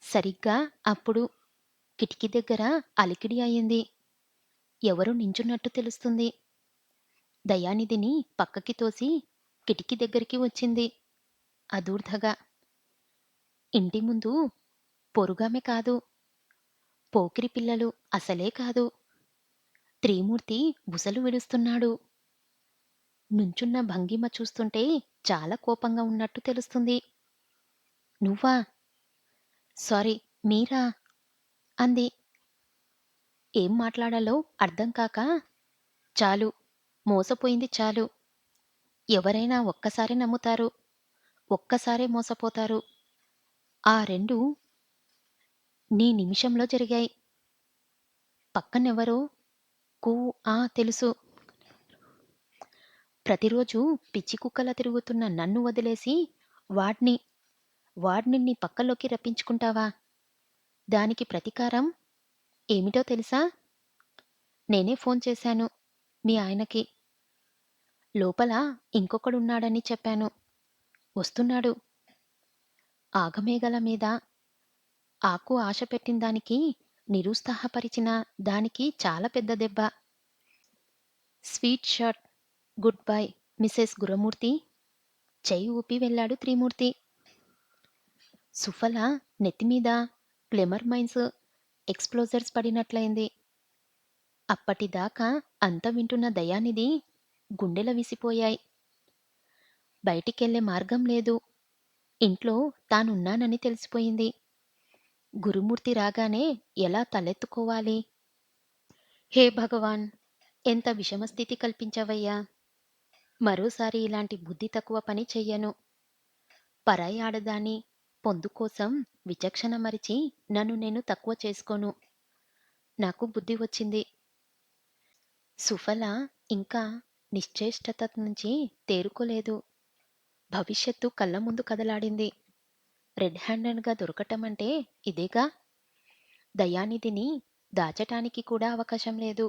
సరిగ్గా అప్పుడు కిటికీ దగ్గర అలికిడి అయింది. ఎవరో నించున్నట్టు తెలుస్తుంది. దయానిధిని పక్కకి తోసి కిటికీ దగ్గరికి వచ్చింది అదూర్ధగా. ఇంటి ముందు పొరుగామె కాదు. పోకిరి పిల్లలు అసలే కాదు. త్రిమూర్తి బుసలు విడుస్తున్నాడు. నుంచున్న భంగిమ చూస్తుంటే చాలా కోపంగా ఉన్నట్టు తెలుస్తుంది. నువ్వా? సారీ, మీరా? అంది. ఏం మాట్లాడాలో అర్థం కాక చాలు, మోసపోయింది చాలు. ఎవరైనా ఒక్కసారే నమ్ముతారు. ఒక్కసారే మోసపోతారు. ఆ రెండు నీ నిమిషంలో జరిగాయి. పక్కనెవరో కూ ఆ తెలుసు. ప్రతిరోజూ పిచ్చి కుక్కలా తిరుగుతున్న నన్ను వదిలేసి వాడ్ని వాడ్ని నీ పక్కలోకి రప్పించుకుంటావా? దానికి ప్రతీకారం ఏమిటో తెలుసా? నేనే ఫోన్ చేశాను మీ ఆయనకి. లోపల ఇంకొకడున్నాడని చెప్పాను. వస్తున్నాడు. ఆగమేఘాల మీద ఆకు ఆశ పెట్టిన దానికి నిరుత్సాహపరిచిన దానికి చాలా పెద్ద దెబ్బ. Sweet shot. Goodbye Mrs Gurumurthy. చెయ్యి ఊపి వెళ్ళాడు త్రిమూర్తి. సుఫల నెత్తిమీద గ్లెమర్ మైన్స్ ఎక్స్‌ప్లోజర్స్ పడినట్లయింది. అప్పటిదాకా అంతా వింటున్న దయానిధి గుండెలవిసిపోయాయి. బయటికెళ్ళే మార్గం లేదు. ఇంట్లో తానున్నానని తెలిసిపోయింది. గురుమూర్తి రాగానే ఎలా తలెత్తుకోవాలి? హే భగవాన్! ఎంత విషమస్థితి కల్పించావయ్యా! మరోసారి ఇలాంటి బుద్ధి తక్కువ పని చెయ్యను. పరాయి ఆడదాని పొందు కోసం విచక్షణ మరిచి నన్ను నేను తక్కువ చేసుకోను. నాకు బుద్ధి వచ్చింది. సుఫల ఇంకా నిశ్చేష్టత నుంచి తేరుకోలేదు. భవిష్యత్తు కళ్ళ ముందు కదలాడింది. రెడ్ హ్యాండెడ్‌గా దొరకటమంటే ఇదేగా! దయానిధిని దాచటానికి కూడా అవకాశం లేదు.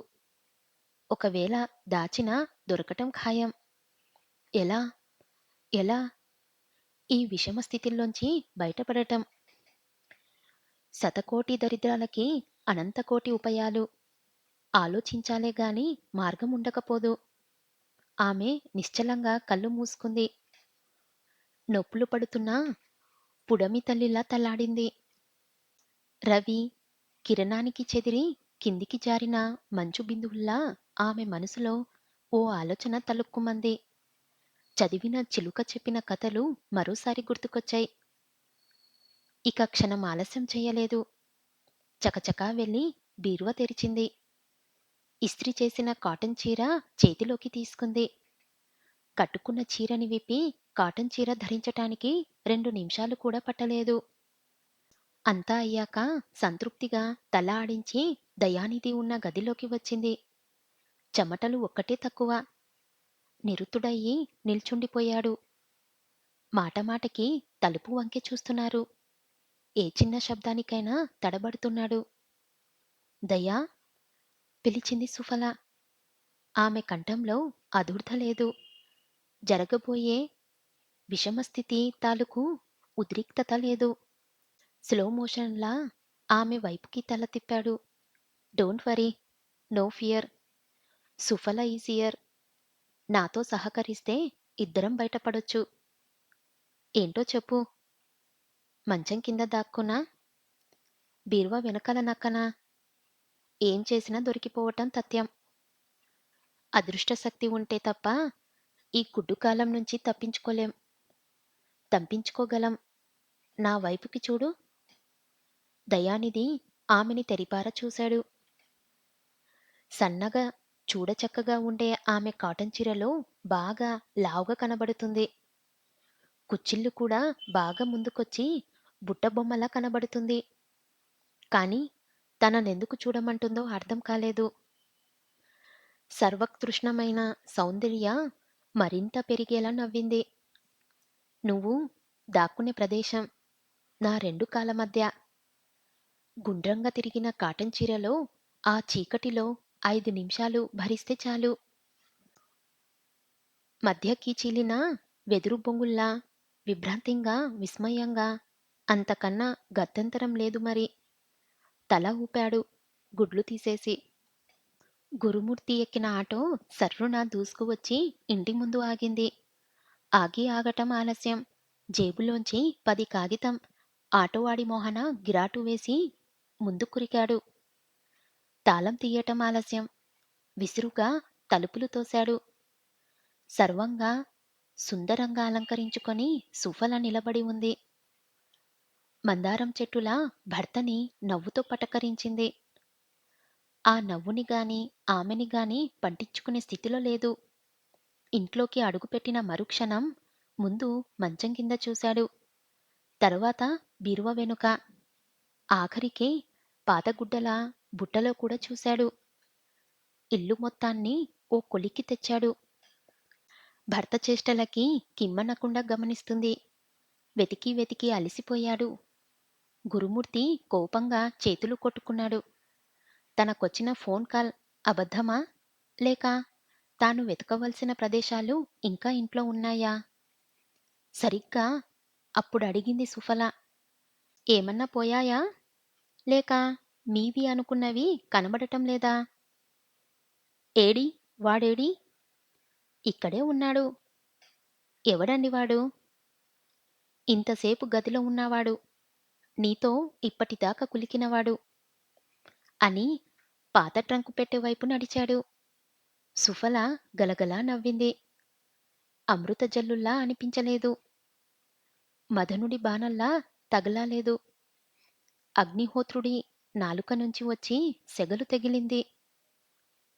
ఒకవేళ దాచినా దొరకటం ఖాయం. ఎలా? ఎలా? ఈ విషమ స్థితిలోంచి బయటపడటం? శతకోటి దరిద్రాలకి అనంతకోటి ఉపాయాలు. ఆలోచించాలే గాని మార్గం ఉండకపోదు. ఆమె నిశ్చలంగా కళ్ళు మూసుకుంది. నొప్పులు పడుతున్నా పుడమి తల్లిలా తల్లాడింది. రవి కిరణానికి చెదిరి కిందికి జారిన మంచు బిందువుల్లా ఆమె మనసులో ఓ ఆలోచన తళుక్కుమంది. చదివిన చిలుక చెప్పిన కథలు మరోసారి గుర్తుకొచ్చాయి. ఇక క్షణం ఆలస్యం చెయ్యలేదు. చకచకా వెళ్ళి బీరువా తెరిచింది. ఇస్త్రీ చేసిన కాటన్ చీర చేతిలోకి తీసుకుంది. కట్టుకున్న చీరని విప్పి కాటన్ చీర ధరించటానికి 2 నిమిషాలు కూడా పట్టలేదు. అంతా అయ్యాక సంతృప్తిగా తల ఆడించి దయానిధి ఉన్న గదిలోకి వచ్చింది. చెమటలు ఒక్కటే తక్కువ. నిరుత్తుడయి నిల్చుండిపోయాడు. మాటమాటకి తలుపు వంకె చూస్తున్నారు. ఏ చిన్న శబ్దానికైనా తడబడుతున్నాడు. దయా! పిలిచింది సుఫల. ఆమె కంఠంలో ఆదుర్ద లేదు. జరగబోయే విషమస్థితి తాలూకు ఉద్రిక్తత లేదు. స్లో మోషన్‌లా ఆమె వైపుకి తల తిప్పాడు. Don't worry. No fear. Suphala is here. నాతో సహకరిస్తే ఇద్దరం బయటపడొచ్చు. ఏంటో చెప్పు. మంచం కింద దాక్కునా? బీరువా వెనకాల నక్కనా? ఏం చేసినా దొరికిపోవటం తథ్యం. అదృష్టశక్తి ఉంటే తప్ప ఈ గుడ్డుకాలం నుంచి తప్పించుకోలేం. తప్పించుకోగలం. నా వైపుకి చూడు. దయానిధి ఆమెని తెరిపార చూశాడు. సన్నగా చూడచక్కగా ఉండే ఆమె కాటన్ చీరలో బాగా లావుగా కనబడుతుంది. కుచ్చిళ్ళు కూడా బాగా ముందుకొచ్చి బుట్టబొమ్మలా కనబడుతుంది. కాని తననెందుకు చూడమంటుందో అర్థం కాలేదు. సర్వకృష్ణమైన సౌందర్య మరింత పెరిగేలా నవ్వింది. నువ్వు దాక్కునే ప్రదేశం నా 2 కాళ్ళ మధ్య. గుండ్రంగా తిరిగిన కాటన్ చీరలో ఆ చీకటిలో 5 నిమిషాలు భరిస్తే చాలు. మధ్యకి చీలిన వెదురు బొంగుల్లా విభ్రాంతిగా విస్మయంగా అంతకన్నా గత్యంతరం లేదు మరి. తల ఊపాడు గుడ్లు తీసేసి. గురుమూర్తి ఎక్కిన ఆటో సర్రున దూసుకువచ్చి ఇంటి ముందు ఆగింది. ఆగటం ఆలస్యం. జేబులోంచి 10 కాగితం ఆటోవాడి మొహాన గిరాటు వేసి ముందుకురికాడు. తాళం తీయటం ఆలస్యం. విసురుగా తలుపులు తోశాడు. సర్వంగా సుందరంగా అలంకరించుకొని సుఫల నిలబడి ఉంది. మందారం చెట్టులా భర్తని నవ్వుతో పటకరించింది. ఆ నవ్వుని గాని ఆమెని గాని పట్టించుకునే స్థితిలో లేదు. ఇంట్లోకి అడుగుపెట్టిన మరుక్షణం ముందు మంచం కింద చూశాడు. తరువాత బీరువా వెనుక. ఆఖరికి పాతగుడ్డల బుట్టలో కూడా చూశాడు. ఇల్లు మొత్తాన్ని ఓ కొలిక్కి తెచ్చాడు. భర్త చేష్టలకి కిమ్మనకుండా గమనిస్తుంది. వెతికి వెతికి అలిసిపోయాడు. గురుమూర్తి కోపంగా చేతులు కొట్టుకున్నాడు. తనకొచ్చిన ఫోన్ కాల్ అబద్ధమా? లేక తాను వెతకవలసిన ప్రదేశాలు ఇంకా ఇంట్లో ఉన్నాయా? సరిగ్గా అప్పుడడిగింది సుఫల. ఏమన్నా పోయాయా? లేక మీవి అనుకున్నవి కనబడటం లేదా? ఏడి? వాడేడి? ఇక్కడే ఉన్నాడు. ఎవడండి వాడు? ఇంతసేపు గదిలో ఉన్నవాడు. నీతో ఇప్పటిదాకా కులికినవాడు అని పాత ట్రంకు పెట్టె వైపు నడిచాడు. సుఫల గలగలా నవ్వింది. అమృత జల్లుల్లా అనిపించలేదు. మదనుడి బాణంలా తగలాలేదు. అగ్నిహోత్రుడి నాలుక నుంచి వచ్చి సెగలు తగిలింది.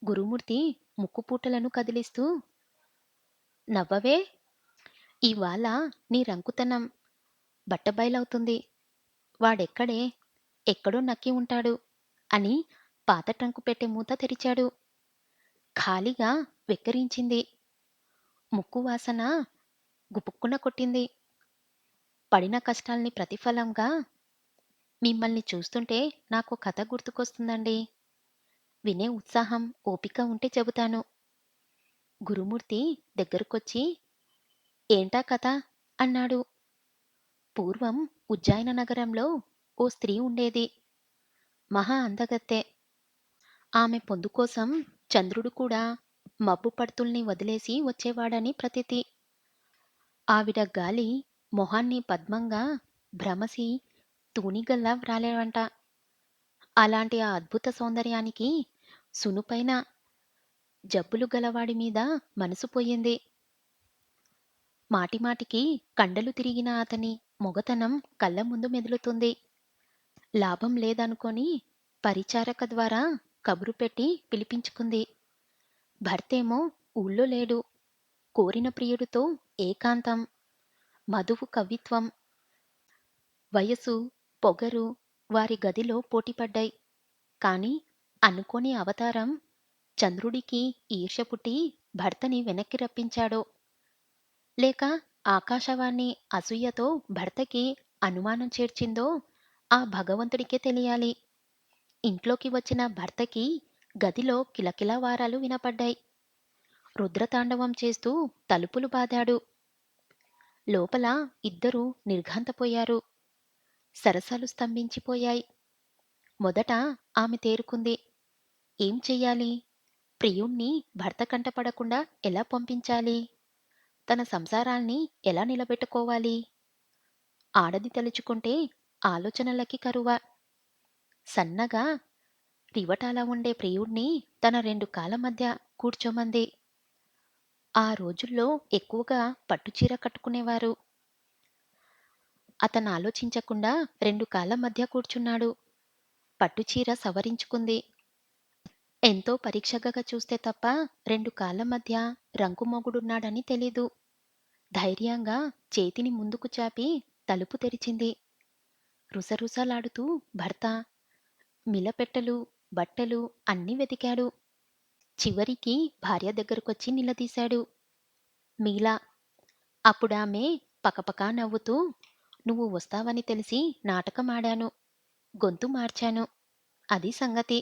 గురుమూర్తి ముక్కుపూటలను కదిలిస్తూ, నవ్వవే, ఇవాళ నీ రంకుతనం బట్టబయలవుతుంది. వాడెక్కడే, ఎక్కడో నక్కి ఉంటాడు అని పాత ట్రంకు పెట్టె మూత తెరిచాడు. ఖాళీగా వెక్కిరించింది. ముక్కు వాసన గుపుక్కున కొట్టింది. పడిన కష్టాల్ని ప్రతిఫలంగా మిమ్మల్ని చూస్తుంటే నాకో కథ గుర్తుకొస్తుందండి. వినే ఉత్సాహం, ఓపిక ఉంటే చెబుతాను. గురుమూర్తి దగ్గరకొచ్చి, ఏంటా కథ అన్నాడు. పూర్వం ఉజ్జాయిన నగరంలో ఓ స్త్రీ ఉండేది. మహా అందగత్తె. ఆమె పొందు కోసం చంద్రుడు కూడా మబ్బు పడ్తుల్ని వదిలేసి వచ్చేవాడని ప్రతీతి. ఆవిడ గాలి మొహాన్ని పద్మంగా భ్రమసి తూనిగల్లా వ్రాలేవంట. అలాంటి ఆ అద్భుత సౌందర్యానికి సునుపైన జబ్బులు గలవాడి మీద మనసు పోయింది. మాటిమాటికి కండలు తిరిగిన అతని మొగతనం కళ్ళ ముందు మెదులుతుంది. లాభం లేదనుకొని పరిచారక ద్వారా కబురు పెట్టి పిలిపించుకుంది. భర్తేమో ఊళ్ళో లేడు. కోరిన ప్రియుడితో ఏకాంతం. మధువు కవిత్వం, వయసు, పొగరు వారి గదిలో పోటీపడ్డాయి. కాని అనుకోని అవతారం చంద్రుడికి ఈర్ష్య పుట్టి భర్తని వెనక్కి రప్పించాడో, లేక ఆకాశవాణి అసూయతో భర్తకి అనుమానం చేర్చిందో ఆ భగవంతుడికే తెలియాలి. ఇంట్లోకి వచ్చిన భర్తకి గదిలో కిలకిలవారాలు వినపడ్డాయి. రుద్రతాండవం చేస్తూ తలుపులు బాదాడు. లోపల ఇద్దరూ నిర్ఘాంతపోయారు. సరసాలు స్తంభించిపోయాయి. మొదట ఆమె తేరుకుంది. ఏం చెయ్యాలి? ప్రియుణ్ణి భర్త కంటపడకుండా ఎలా పంపించాలి? తన సంసారాల్ని ఎలా నిలబెట్టుకోవాలి? ఆడది తలుచుకుంటే ఆలోచనలకి కరువ. సన్నగా రివటాల ఉండే ప్రియుణ్ణి తన రెండు కాళ్ళ మధ్య కూర్చోమంది. ఆ రోజుల్లో ఎక్కువగా పట్టుచీర కట్టుకునేవారు. అతనాలోచించకుండా రెండు కాళ్ళ మధ్య కూర్చున్నాడు. పట్టుచీర సవరించుకుంది. ఎంతో పరీక్షగా చూస్తే తప్ప రెండు కాళ్ళ మధ్య రంకు మొగుడున్నాడని తెలీదు. ధైర్యంగా చేతిని ముందుకు చాపి తలుపు తెరిచింది. రుసరుసలాడుతూ భర్త మిలపెట్టెలు, బట్టలు అన్నీ వెతికాడు. చివరికి భార్య దగ్గరకొచ్చి నిలదీశాడు. మీలా. అప్పుడామె పకపకా నవ్వుతూ, నువ్వు వస్తావని తెలిసి నాటకమాడాను. గొంతు మార్చాను. అది సంగతి.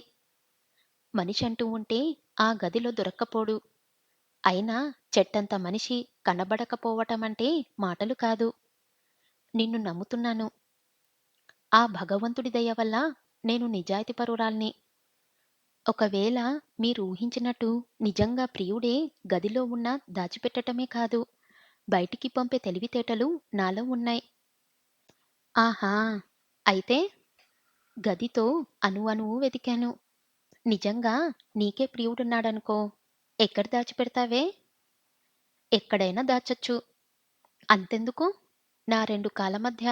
మనిషంటూ ఉంటే ఆ గదిలో దొరక్కపోడు. అయినా చెట్టంత మనిషి కనబడకపోవటమంటే మాటలు కాదు. నిన్ను నమ్ముతున్నాను. ఆ భగవంతుడి దయ వల్ల నేను నిజాయితీపరురాల్ని. ఒకవేళ మీరు ఊహించినట్టు నిజంగా ప్రియుడే గదిలో ఉన్న దాచిపెట్టటమే కాదు, బయటికి పంపే తెలివితేటలు నాలో ఉన్నాయి. ఆహా! అయితే గదితో అణువణువు వెతికాను. నిజంగా నీకే ప్రియుడున్నాడనుకో, ఎక్కడ దాచిపెడతావే? ఎక్కడైనా దాచొచ్చు. అంతెందుకు, నా రెండు కాళ్ళ మధ్య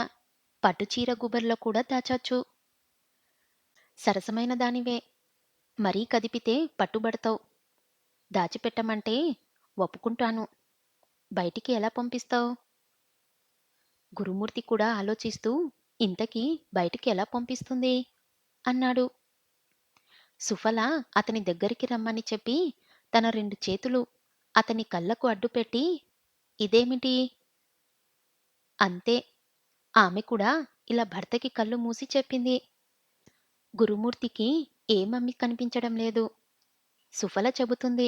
పట్టుచీర గుబుర్లో కూడా దాచొచ్చు. సరసమైన దానివే. మరీ కదిపితే పట్టుబడతావు. దాచిపెట్టమంటే ఒప్పుకుంటాను. బయటికి ఎలా పంపిస్తావు? గురుమూర్తి కూడా ఆలోచిస్తూ, ఇంతకీ బయటికి ఎలా పంపిస్తుంది? అన్నాడు. సుఫల అతని దగ్గరికి రమ్మని చెప్పి తన రెండు చేతులు అతని కళ్ళకు అడ్డుపెట్టి, ఇదేమిటి? అంతే. ఆమె కూడా ఇలా భర్తకి కళ్ళు మూసి చెప్పింది. గురుమూర్తికి ఏమమ్మి కనిపించడం లేదు. సుఫల చెబుతుంది.